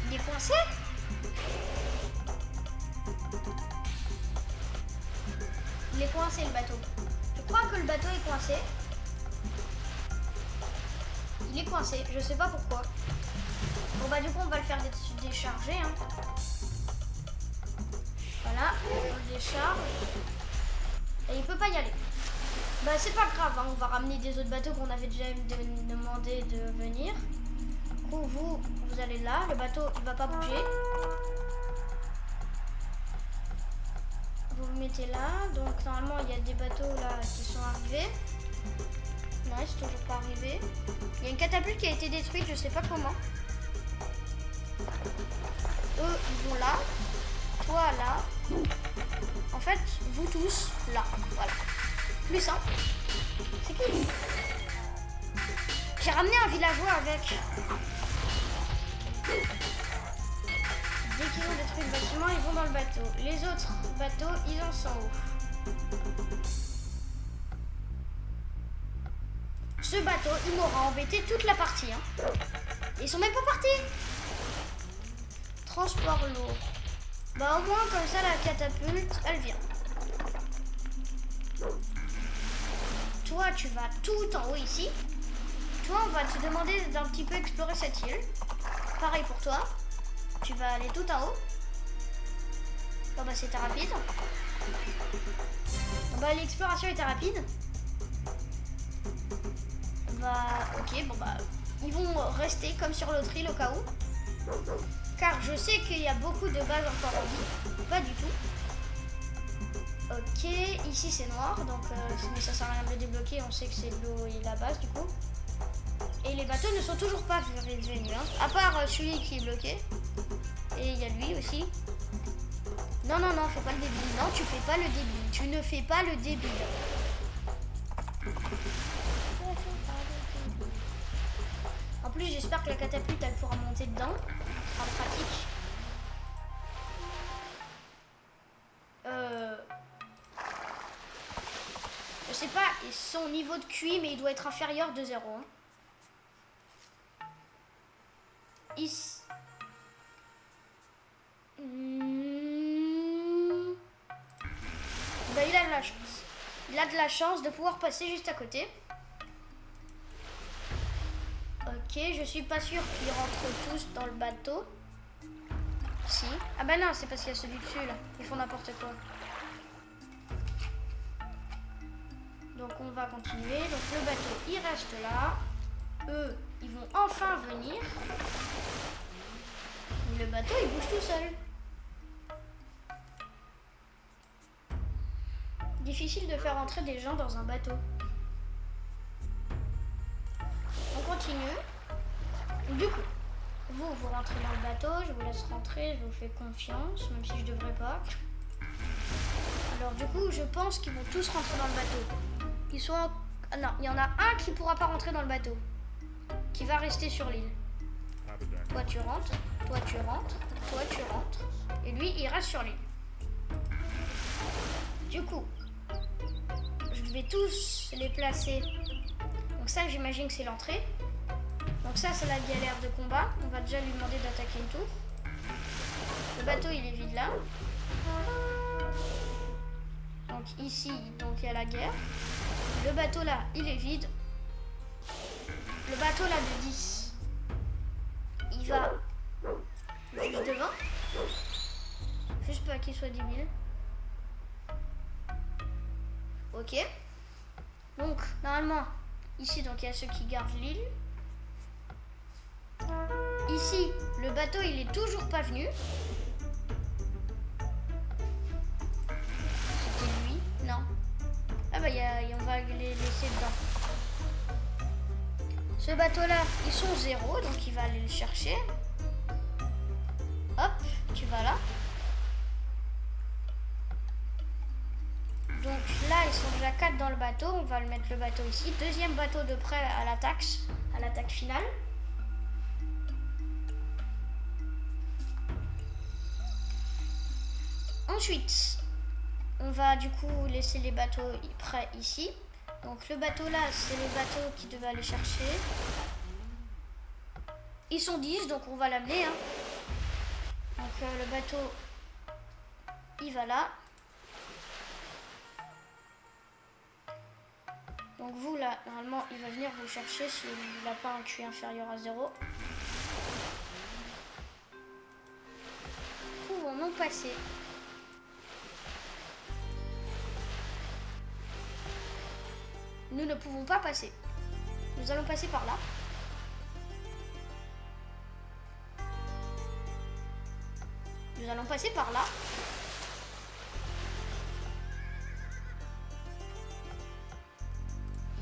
Il est coincé? Il est coincé le bateau. Je crois que le bateau est coincé. Il est coincé, je sais pas pourquoi. Bon bah du coup on va le faire décharger. Hein. Voilà, on le décharge. Et il peut pas y aller. Bah c'est pas grave, hein. On va ramener des autres bateaux qu'on avait déjà demandé de venir. Du coup vous allez là, le bateau il va pas bouger. Vous vous mettez là, donc normalement il y a des bateaux là qui sont arrivés. Non, c'est toujours pas arrivé. Il y a une catapulte qui a été détruite, je sais pas comment. Eux ils vont là, toi là. En fait, vous tous là, voilà. Plus simple. C'est qui lui? J'ai ramené un villageois avec. Dès qu'ils ont détruit le bâtiment, ils vont dans le bateau. Les autres bateaux, ils en sont où? Ce bateau, il m'aura embêté toute la partie. Hein. Ils sont même pas partis. Transport lourd. Bah au moins comme ça la catapulte, elle vient. Toi, tu vas tout en haut ici. Toi, on va te demander d'un petit peu explorer cette île. Pareil pour toi. Tu vas aller tout en haut. Bon bah c'était rapide. Bon, bah l'exploration était rapide. Bah ok, bon bah ils vont rester comme sur l'autre île au cas où. Car je sais qu'il y a beaucoup de bases encore en vie. Pas du tout. Ok, ici c'est noir, donc mais ça sert à rien de le débloquer, on sait que c'est l'eau et la base du coup. Et les bateaux ne sont toujours pas revenus, hein. À part celui qui est bloqué. Et il y a lui aussi. Non, non, non, fais pas le débile. Non, tu fais pas le débile. Tu ne fais pas le débile. En plus, j'espère que la catapulte, elle pourra monter dedans. Ce sera pratique. Je sais pas son niveau de QI, mais il doit être inférieur de 0. Hein. Ici. Ben, il a de la chance. Il a de la chance de pouvoir passer juste à côté. Ok, je suis pas sûre qu'ils rentrent tous dans le bateau. Si. Ah bah non, c'est parce qu'il y a celui dessus là. Ils font n'importe quoi. Donc on va continuer. Donc le bateau, il reste là. Eux, ils vont enfin venir. Le bateau, il bouge tout seul. Difficile de faire entrer des gens dans un bateau. On continue. Du coup, vous rentrez dans le bateau. Je vous laisse rentrer. Je vous fais confiance, même si je devrais pas. Alors du coup, je pense qu'ils vont tous rentrer dans le bateau. Ils sont... Ah non, il y en a un qui pourra pas rentrer dans le bateau. Qui va rester sur l'île. Toi tu rentres, toi tu rentres, toi tu rentres. Et lui, il reste sur l'île. Du coup, je vais tous les placer. Donc ça, j'imagine que c'est l'entrée. Donc ça, c'est la galère de combat. On va déjà lui demander d'attaquer une tour. Le bateau, il est vide là. Donc ici, donc il y a la guerre. Le bateau là, il est vide. Le bateau là de 10, il va juste devant. Juste pas qu'il soit débile. Ok. Donc, normalement, ici, donc il y a ceux qui gardent l'île. Ici, le bateau, il est toujours pas venu. C'était lui? Non. Ah bah, on va les laisser dedans. Ce bateau-là, ils sont 0, donc il va aller le chercher. Hop, tu vas là. Donc là, ils sont déjà 4 dans le bateau. On va le mettre le bateau ici. Deuxième bateau de près à l'attaque finale. Ensuite, on va du coup laisser les bateaux prêts ici. Donc le bateau là, c'est le bateau qui devait aller chercher. Ils sont 10, donc on va l'amener. Hein. Donc le bateau, il va là. Donc vous là, normalement, il va venir vous chercher s'il n'a pas un QI inférieur à 0. Pouvons-nous passer? Nous ne pouvons pas passer. Nous allons passer par là. Nous allons passer par là.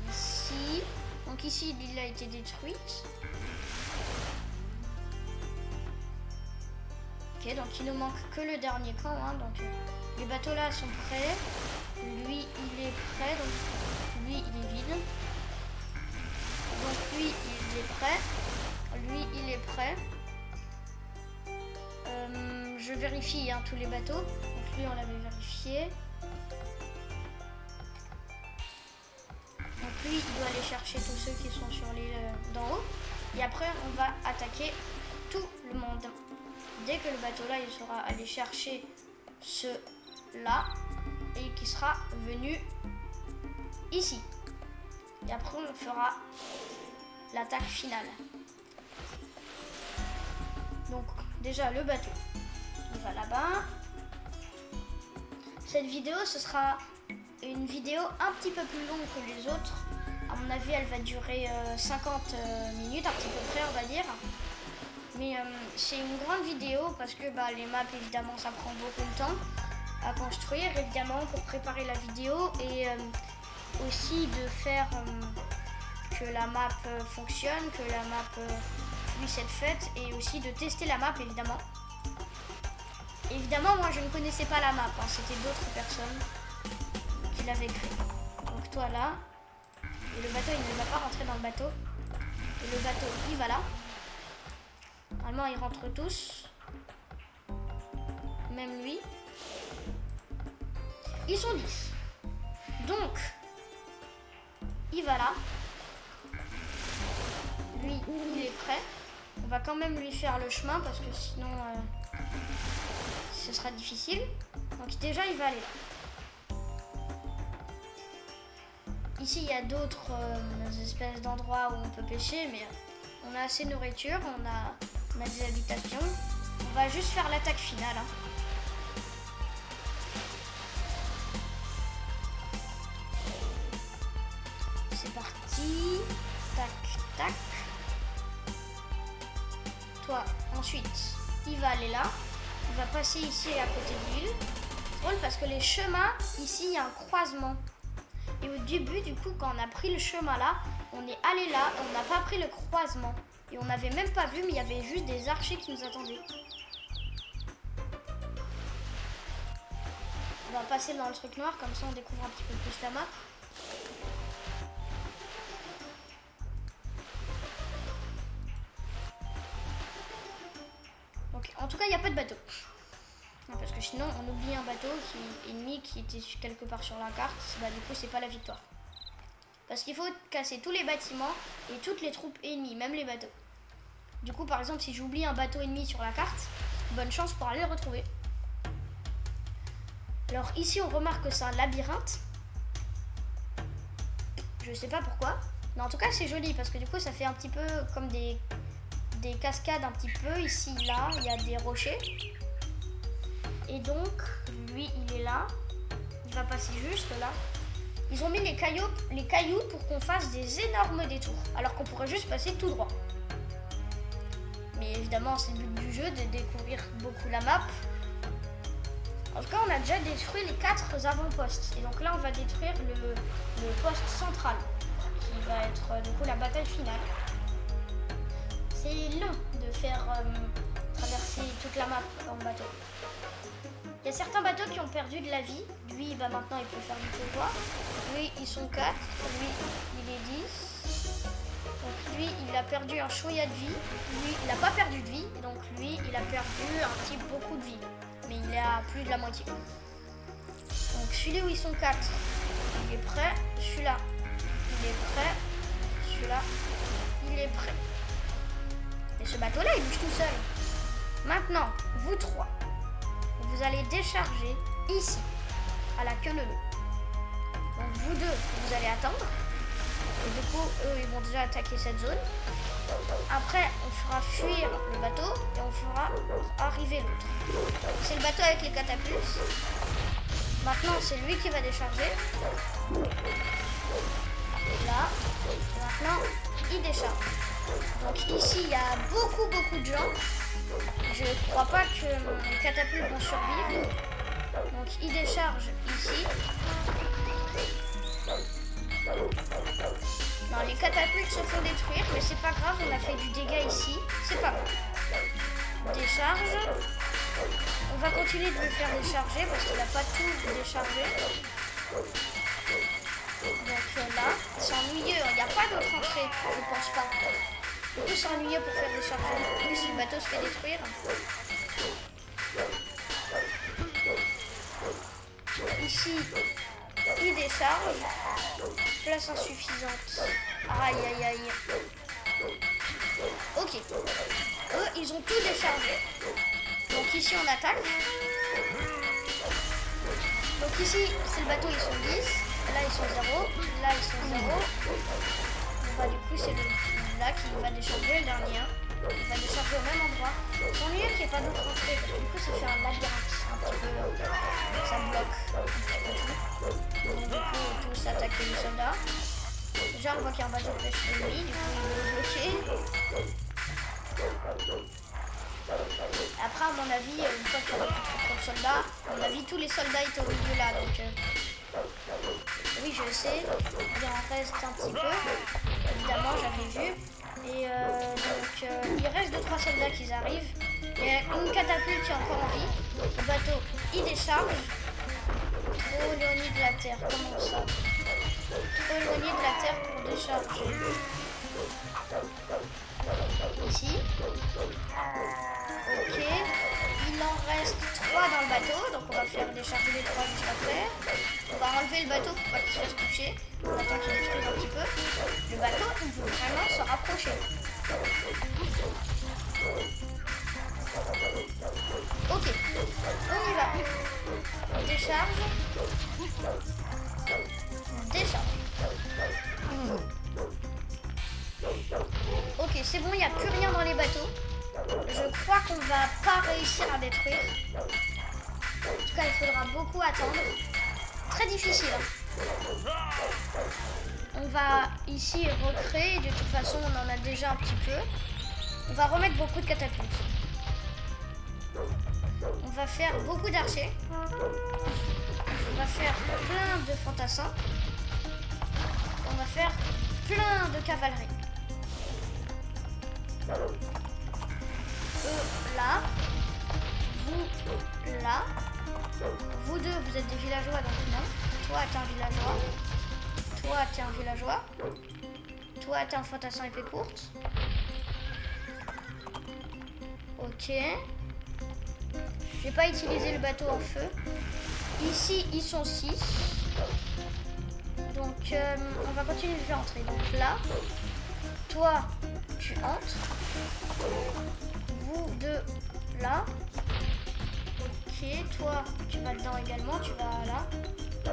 Ici. Donc ici, l'île a été détruite. Ok, donc il nous manque que le dernier camp. Hein, donc les bateaux là sont prêts. Lui, il est prêt. Donc lui, il est vide. Donc lui, il est prêt. Lui, il est prêt. Je vérifie hein, tous les bateaux. Donc lui, on l'avait vérifié. Donc lui, il doit aller chercher tous ceux qui sont sur l'île d'en haut. Et après, on va attaquer tout le monde. Dès que le bateau là, il sera allé chercher ceux-là et qui sera venu ici. Et après, on fera l'attaque finale. Donc, déjà, le bateau, il va là-bas. Cette vidéo, ce sera une vidéo un petit peu plus longue que les autres. À mon avis, elle va durer 50 minutes, un petit peu près, on va dire. Mais c'est une grande vidéo parce que les maps, évidemment, ça prend beaucoup de temps à construire, évidemment, pour préparer la vidéo et aussi de faire que la map fonctionne, que la map puisse être faite, et aussi de tester la map évidemment. Évidemment, moi je ne connaissais pas la map, hein. C'était d'autres personnes qui l'avaient créée. Donc toi là, et le bateau il ne va pas rentrer dans le bateau. Et le bateau il va là. Normalement ils rentrent tous. Même lui. Ils sont 10. Donc, il va là. Lui, il est prêt. On va quand même lui faire le chemin parce que sinon, ce sera difficile. Donc déjà, il va aller là. Ici, il y a d'autres espèces d'endroits où on peut pêcher, mais on a assez de nourriture, on a des habitations. On va juste faire l'attaque finale. Hein. C'est parti. Tac, tac. Toi, ensuite, il va aller là. Il va passer ici à côté de l'île. C'est drôle parce que les chemins, ici, il y a un croisement. Et au début, du coup, quand on a pris le chemin là, on est allé là, on n'a pas pris le croisement. Et on n'avait même pas vu, mais il y avait juste des archers qui nous attendaient. On va passer dans le truc noir, comme ça on découvre un petit peu plus la map. Donc, en tout cas, il n'y a pas de bateau. Parce que sinon, on oublie un bateau ennemi qui était quelque part sur la carte. Bah, du coup, c'est pas la victoire. Parce qu'il faut casser tous les bâtiments et toutes les troupes ennemies, même les bateaux. Du coup, par exemple, si j'oublie un bateau ennemi sur la carte, bonne chance pour aller le retrouver. Alors ici, on remarque que c'est un labyrinthe. Je sais pas pourquoi. Mais en tout cas, c'est joli parce que du coup, ça fait un petit peu comme des cascades un petit peu. Ici, là, il y a des rochers. Et donc, lui, il est là. Il va passer juste là. Ils ont mis les cailloux pour qu'on fasse des énormes détours. Alors qu'on pourrait juste passer tout droit. Mais évidemment, c'est le but du jeu, de découvrir beaucoup la map. En tout cas, on a déjà détruit les 4 avant-postes. Et donc là, on va détruire le poste central, qui va être du coup la bataille finale. C'est long de faire traverser toute la map en bateau. Il y a certains bateaux qui ont perdu de la vie. Lui, bah, maintenant, il peut faire du pouvoir. Lui, ils sont 4. Lui, il est 10. Donc lui, il a perdu un chouïa de vie. Lui, il n'a pas perdu de vie. Donc lui, il a perdu un petit beaucoup de vie. Mais il est à plus de la moitié. Donc celui où ils sont 4, il est prêt. Celui-là, il est prêt. Celui-là, il est prêt. Et ce bateau-là, il bouge tout seul. Maintenant, vous 3, vous allez décharger ici, à la queue leu. Donc vous 2, vous allez attendre. Et du coup, eux, ils vont déjà attaquer cette zone. Après, on fera fuir le bateau et on fera arriver l'autre. C'est le bateau avec les catapultes. Maintenant, c'est lui qui va décharger. Là. Et maintenant, il décharge. Donc ici, il y a beaucoup de gens. Je ne crois pas que les catapultes vont survivre. Donc il décharge ici. Non, les catapultes se font détruire, mais c'est pas grave, on a fait du dégât ici. C'est pas grave. Décharge. On va continuer de le faire décharger parce qu'il n'a pas tout déchargé. Donc là, c'est ennuyeux, il n'y a pas d'autre entrée, je pense pas. Du coup, c'est ennuyeux pour faire décharger. Oui, si le bateau se fait détruire. Ici, il décharge. Place insuffisante. Aïe, aïe, aïe. Ok. Eux, ils ont tout déchargé. Donc ici, on attaque. Donc ici, c'est le bateau, ils sont 10. Là, ils sont 0. Là, ils sont 0. Bah, du coup, c'est là qui va décharger, le dernier. Il va décharger au même endroit. C'est ennuyeux qu'il n'y ait pas d'autre entrée. Du coup, ça fait un labyrinthe. Un petit peu. Ça bloque un petit peu tout. Donc, du coup, tous attaquer les soldats. Déjà, on voit qu'il y a un bateau de pêche ennemi. Du coup, il veut le bloquer. Après, à mon avis, une fois qu'il y aura plus trop de soldats, à mon avis, tous les soldats étaient au milieu là. Donc, oui, je sais, il en reste un petit peu. évidemment, j'avais vu. Et il reste 2-3 soldats qui arrivent. Il y a une catapulte qui est encore en vie. Le bateau, il décharge. Trop éloigné de la terre, comment ça? Trop éloigné de la terre pour décharger. Ici. Ok. Il en reste 3 dans le bateau, donc on va faire décharger les 3 juste après. On va enlever le bateau pour pas qu'il se fasse toucher. On attend qu'il détruise un petit peu. Le bateau, il veut vraiment se rapprocher. Ok, on y va. On décharge. On décharge. Ok, c'est bon, il n'y a plus rien dans les bateaux. Je crois qu'on va pas réussir à détruire. En tout cas, il faudra beaucoup attendre. Très difficile. Hein. On va ici recréer. De toute façon, on en a déjà un petit peu. On va remettre beaucoup de catapultes. On va faire beaucoup d'archers. On va faire plein de fantassins. On va faire plein de cavalerie. Là. Vous, là. Vous deux, vous êtes des villageois, donc non. Toi, t'es un villageois. Toi, t'es un villageois. Toi, t'es un fantassin épée courte. Ok. J'ai pas utilisé le bateau en feu. Ici, ils sont 6. Donc, on va continuer de faire entrer. Donc là, toi, tu entres. Vous deux, là. Ok, toi, tu vas dedans également. Tu vas là. Tu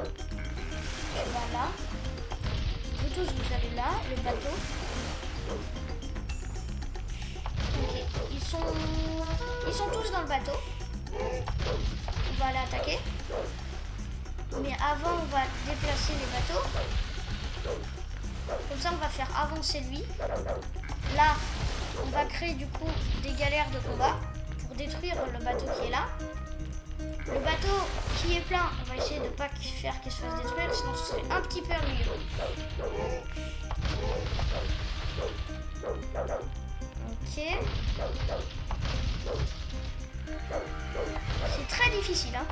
vas là. Vous tous, vous allez là. Le bateau. Ok, ils sont tous dans le bateau. On va aller attaquer. Mais avant, on va déplacer les bateaux. Comme ça, on va faire avancer lui. Là, on va créer du coup des galères de combat pour détruire le bateau qui est là. Le bateau qui est plein, on va essayer de ne pas faire qu'il se fasse détruire, sinon ce serait un petit peu ennuyeux. Ok. C'est très difficile, hein.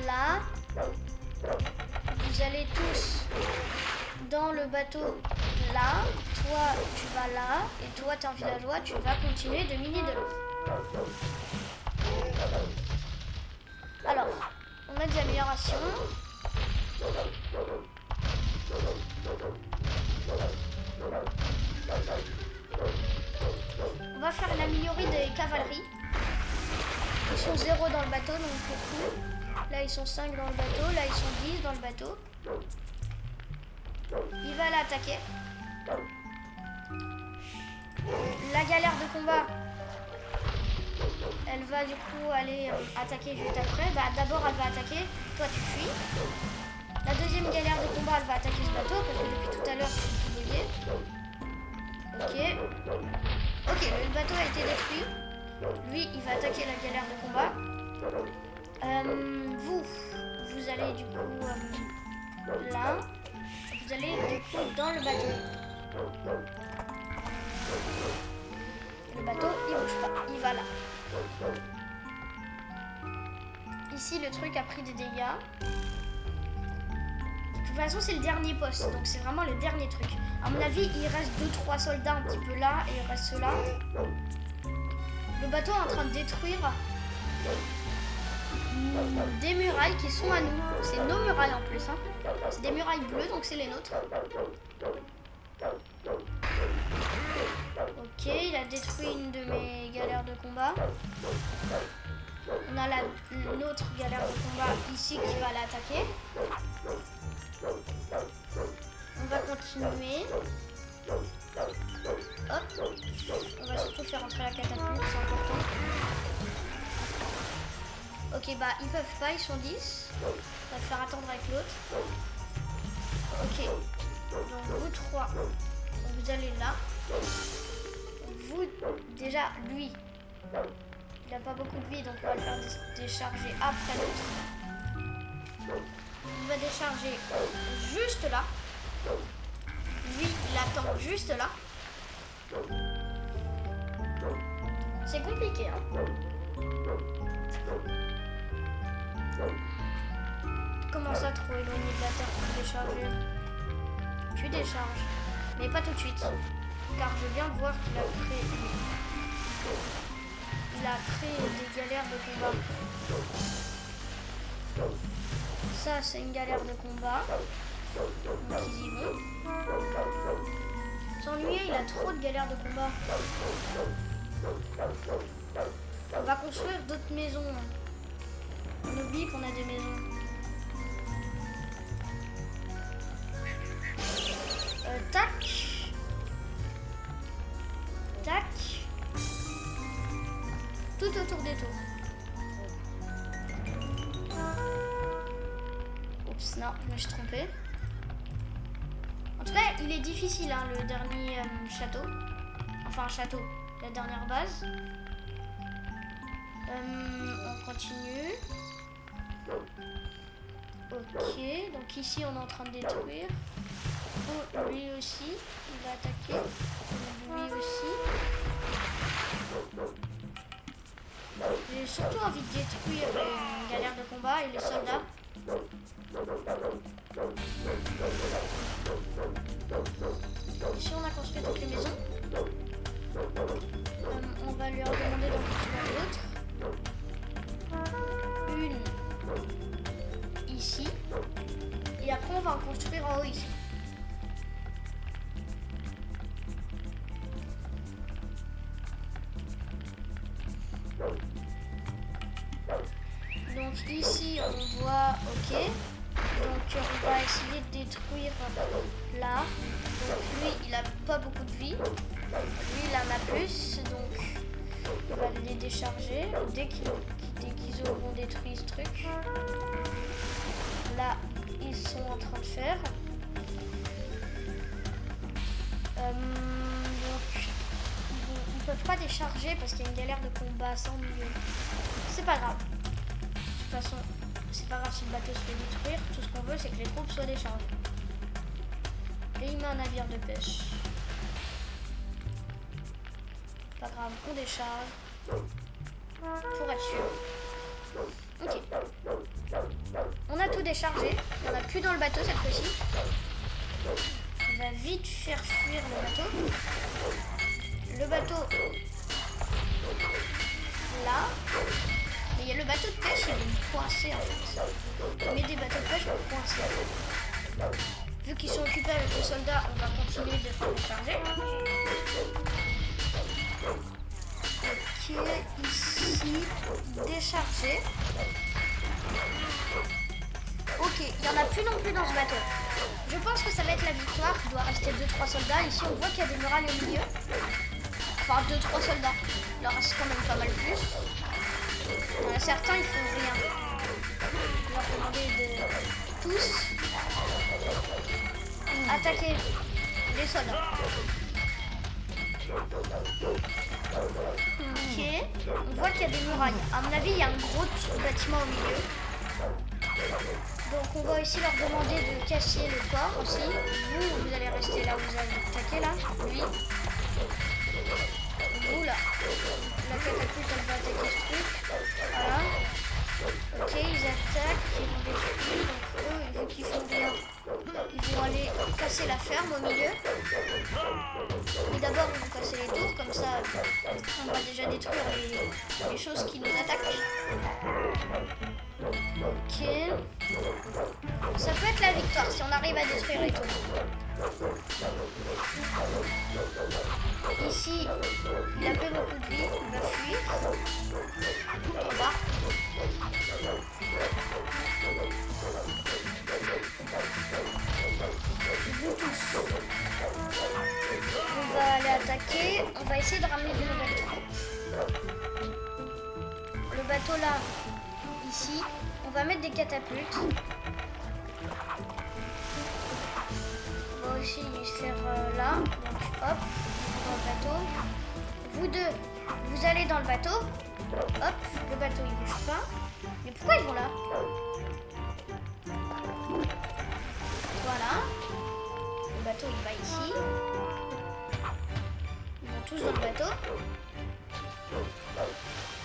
Là, vous allez tous dans le bateau là. Toi, tu vas là. Et toi, t'es un villageois, tu vas continuer de miner de l'eau. Alors, on a des améliorations. On va faire une améliorie des cavaleries. Ils sont 0 dans le bateau, donc beaucoup. Là, ils sont 5 dans le bateau. Là, ils sont 10 dans le bateau. Il va l'attaquer. La galère de combat, elle va du coup aller attaquer juste après. Bah, d'abord, elle va attaquer. Toi, tu fuis. La deuxième galère de combat, elle va attaquer ce bateau parce que depuis tout à l'heure, c'est tout bugué. Ok. Ok, le bateau a été détruit. Lui, il va attaquer la galère de combat. Vous allez du coup là. Vous allez du coup dans le bateau. Le bateau, il bouge pas. Il va là. Ici, le truc a pris des dégâts. De toute façon, c'est le dernier poste. Donc, c'est vraiment le dernier truc. À mon avis, il reste 2-3 soldats un petit peu là. Et il reste ceux-là. Le bateau est en train de détruire des murailles qui sont à nous. C'est nos murailles en plus. Hein. C'est des murailles bleues, donc c'est les nôtres. Ok, il a détruit une de mes galères de combat. On a l'autre galère de combat ici qui va l'attaquer. On va continuer. Hop. On va surtout faire entrer la catapulte, c'est important. Ok, bah ils peuvent pas, ils sont 10. On va faire attendre avec l'autre. Ok. Donc vous 3, vous allez là. Vous, déjà, lui, il n'a pas beaucoup de vie, donc on va le faire décharger après l'autre. il va décharger juste là. Lui, il attend juste là. C'est compliqué, hein. Comment ça, trop éloigné de la terre pour décharger? Tu décharges, mais pas tout de suite, car je viens de voir qu'il a créé des galères de combat. Ça, c'est une galère de combat. Donc ils y vont. Sans lui, il a trop de galères de combat. On va construire d'autres maisons. On oublie qu'on a des maisons. Tac. Tac. Tout autour des tours. Oups, non, je me suis trompée. En tout cas, il est difficile, hein, le dernier château. Enfin, château, la dernière base. On continue. Ok, donc ici, on est en train de détruire. Oh, lui aussi, il va attaquer. Lui aussi. J'ai surtout envie de détruire les galères de combat et les soldats. Ici on a construit toutes les maisons. On va leur demander d'en construire d'autres. Une ici. Et après on va en construire en haut ici. Donc ici on voit ok. Donc on va essayer de détruire là. Donc lui il a pas beaucoup de vie. Lui il en a plus. Donc on va les décharger dès qu'ils auront détruit ce truc. Là ils sont en train de faire. Donc ils ne peuvent pas décharger parce qu'il y a une galère de combat sans milieu. C'est pas grave. De toute façon, c'est pas grave si le bateau se fait détruire. Tout ce qu'on veut, c'est que les troupes soient déchargées. Et il met un navire de pêche. Pas grave, on décharge. Pour être sûr. Ok. On a tout déchargé. Il n'y en a plus dans le bateau cette fois-ci. On va vite faire fuir le bateau. Le bateau là. Mais il y a le bateau de pêche, il va me coincer en fait. On met des bateaux de pêche pour coincer. Vu qu'ils sont occupés avec les soldats, on va continuer de faire décharger. Ok, ici, décharger. Ok, il n'y en a plus non plus dans ce bateau. Je pense que ça va être la victoire. Il doit rester 2-3 soldats. Ici, on voit qu'il y a des murailles au milieu. Enfin, 2-3 soldats. Il en reste quand même pas mal plus. Certains ils font rien. On va demander de tous attaquer les soldats. Ok, on voit qu'il y a des murailles. À mon avis, il y a un gros bâtiment au milieu. Donc on va aussi leur demander de casser le port aussi. Vous allez rester là où vous avez attaqué là. Lui. Vous là. La catapulte elle va attaquer ce truc. Voilà. Ok, ils attaquent, ils vont détruire. Donc eux, vu qu'ils font rien, ils vont aller casser la ferme au milieu. Mais d'abord, ils vont casser les tours, comme ça, on va déjà détruire les choses qui nous attaquent. Ok. Ça peut être la victoire si on arrive à détruire les tours. Ici, il a plus beaucoup de vie, il va fuir. En bas. Vous tous. On va aller attaquer. On va essayer de ramener de nouvelles troupes. Le bateau là, ici, on va mettre des catapultes. On va aussi faire là. Donc hop, dans le bateau. Vous deux, vous allez dans le bateau. Hop, le bateau il bouge pas. Mais pourquoi ils vont là? bateau.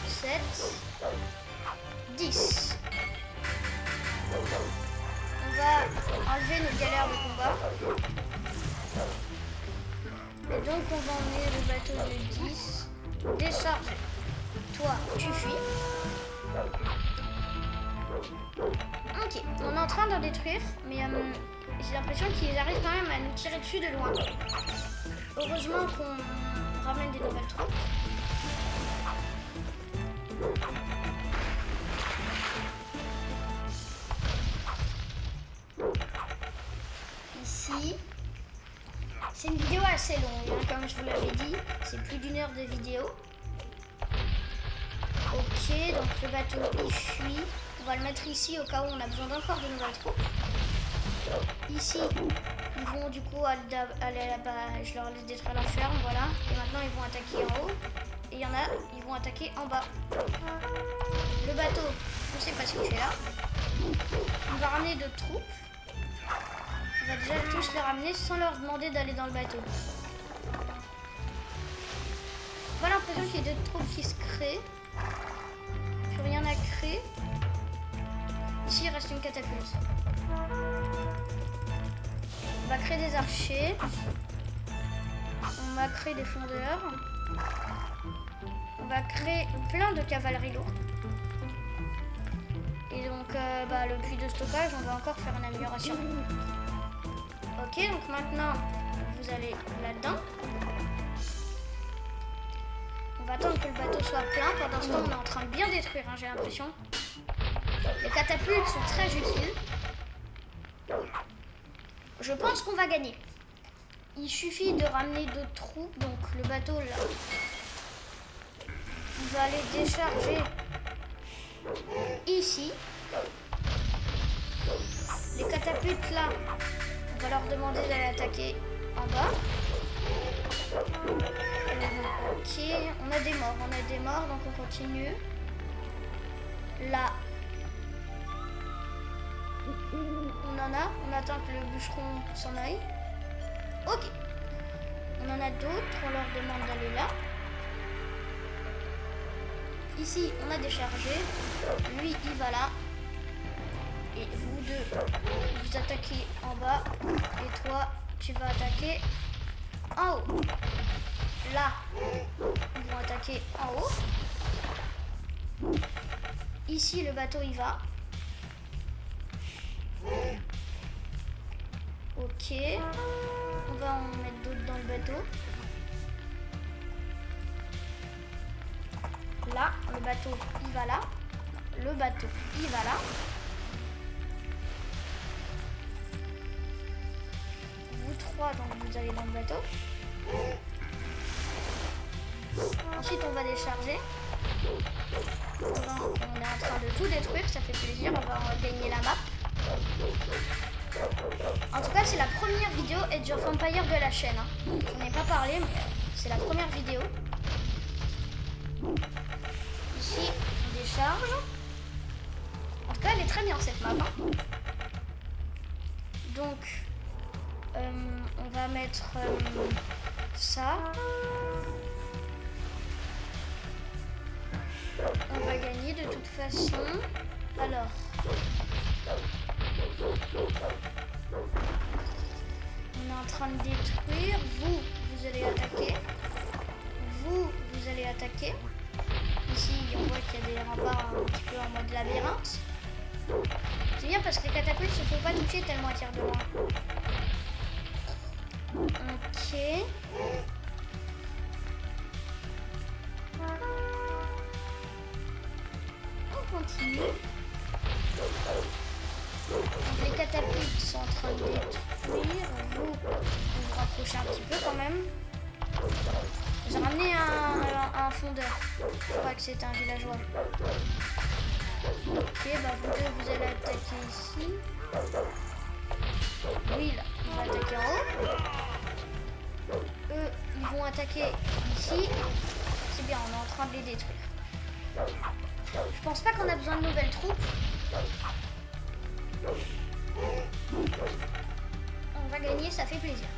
7, 10. On va enlever nos galères de combat. Et donc on va emmener le bateau de 10. Décharger. Toi, tu fuis. Ok, on est en train d'en détruire, mais j'ai l'impression qu'ils arrivent quand même à nous tirer dessus de loin. Heureusement qu'on ramène des nouvelles troupes. Ici, c'est une vidéo assez longue, hein, comme je vous l'avais dit, c'est plus d'1 heure de vidéo. Ok, donc le bateau il fuit. On va le mettre ici au cas où on a besoin d'encore de nouvelles troupes. Ici, ils vont du coup aller là-bas. Je leur laisse détruire la ferme, voilà. Et maintenant, ils vont attaquer en haut. Et il y en a, ils vont attaquer en bas. Le bateau, je ne sais pas ce qu'il fait là. On va ramener d'autres troupes. On va déjà tous les ramener sans leur demander d'aller dans le bateau. On a l'impression qu'il y a d'autres troupes qui se créent. Plus rien à créer. Ici, il reste une catapulte. On va créer des archers. On va créer des fondeurs. On va créer plein de cavalerie lourde. Et donc, le puits de stockage, on va encore faire une amélioration. Ok, donc maintenant, vous allez là-dedans. On va attendre que le bateau soit plein. Pendant ce temps, on est en train de bien détruire, hein, j'ai l'impression. Les catapultes sont très utiles. Je pense qu'on va gagner. Il suffit de ramener d'autres troupes. Donc le bateau là, il va aller décharger ici. Les catapultes là, on va leur demander d'aller attaquer en bas. Ok, on a des morts, donc on continue. Là, on attend que le bûcheron s'en aille. Ok, on en a d'autres, on leur demande d'aller là. Ici, on a déchargé. Lui, il va là. Et vous deux, vous attaquez en bas. Et toi, tu vas attaquer en haut. Là, ils vont attaquer en haut. Ici, le bateau, il va. Ok. On va en mettre d'autres dans le bateau. Là, le bateau, il va là. Le bateau, il va là. Vous trois, donc vous allez dans le bateau. Ensuite, on va décharger. On est en train de tout détruire, ça fait plaisir, on va gagner la map. En tout cas, c'est la première vidéo Age of Empires de la chaîne. Hein. On n'est pas parlé, mais c'est la première vidéo. Ici, on décharge. En tout cas, elle est très bien cette map. Hein. Donc, on va mettre ça. On va gagner de toute façon. Alors, on est en train de détruire. Vous allez attaquer. Vous allez attaquer. Ici, on voit qu'il y a des remparts un petit peu en mode labyrinthe. C'est bien parce que les catapultes ne se font pas toucher tellement elles tirent de loin. Ok. On continue. Donc les catapultes sont en train de détruire. Vous rapprochez un petit peu quand même. J'ai ramené un fondeur. Je crois que c'est un villageois. Ok, bah vous deux, vous allez attaquer ici. Lui, là, il va attaquer en haut. Eux, ils vont attaquer ici. C'est bien, on est en train de les détruire. Je pense pas qu'on a besoin de nouvelles troupes. On va gagner, ça fait plaisir.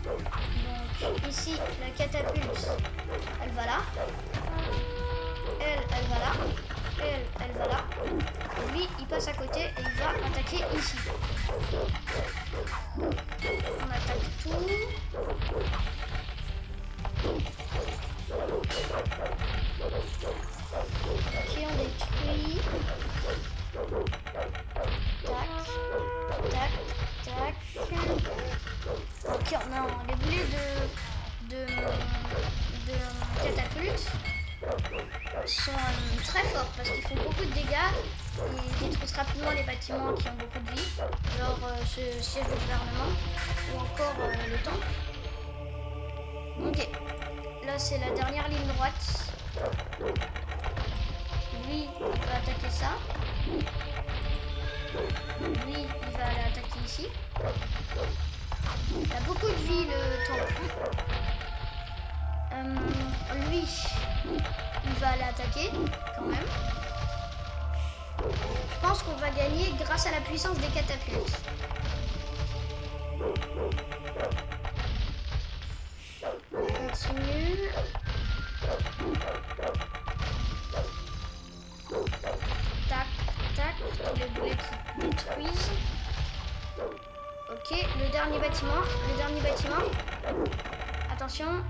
Donc ici, la catapulte, elle va là. Elle va là. Elle va là. Et lui, il passe à côté et il va attaquer ici. On attaque tout. Ok, on détruit. Tac, tac, tac. Ok, on a les boulets de catapulte sont très forts parce qu'ils font beaucoup de dégâts et détruisent rapidement les bâtiments qui ont beaucoup de vie, genre ce siège de gouvernement ou encore le temple. Ok, là c'est la dernière ligne droite. Lui, il va attaquer ça. Lui, il va aller attaquer ici. Il a beaucoup de vie le temple. Lui, il va aller attaquer quand même. Je pense qu'on va gagner grâce à la puissance des catapultes. On continue. Tac, tac, tous les boulets qui détruisent. Ok, le dernier bâtiment. Attention,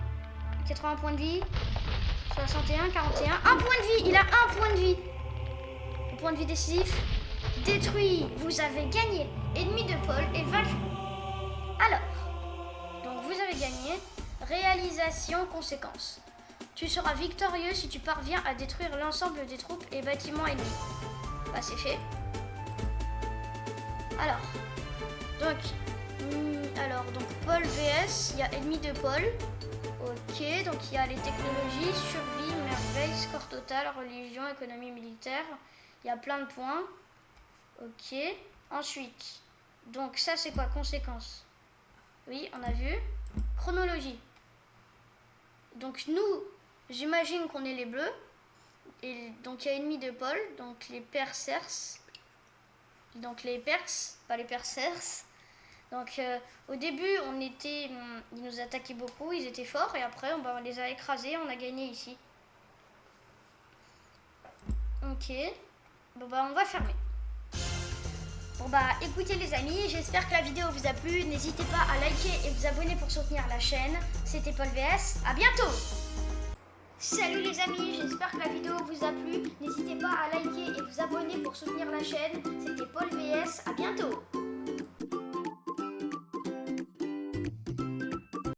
80 points de vie. 61, 41, un point de vie, il a un point de vie. Le point de vie décisif, détruit, vous avez gagné. Ennemi de Paul est vaincu. Alors, donc vous avez gagné, réalisation, conséquence. Tu seras victorieux si tu parviens à détruire l'ensemble des troupes et bâtiments ennemis. Bah c'est fait. Alors, donc Paul vs, il y a ennemi de Paul. Ok, donc il y a les technologies, survie, merveille, score total, religion, économie militaire. Il y a plein de points. Ok, ensuite, donc ça c'est quoi? Conséquences. Oui, on a vu. Chronologie. Donc nous, j'imagine qu'on est les bleus. Et donc il y a ennemi de Paul, donc les Perses. Donc les Perses, pas les Perses. Donc au début, ils nous attaquaient beaucoup, ils étaient forts et après on les a écrasés, on a gagné ici. Ok, bon bah on va fermer. Bon bah écoutez les amis, j'espère que la vidéo vous a plu, n'hésitez pas à liker et vous abonner pour soutenir la chaîne. C'était Paul VS, à bientôt. Salut les amis, j'espère que la vidéo vous a plu, n'hésitez pas à liker et vous abonner pour soutenir la chaîne. C'était Paul VS, à bientôt.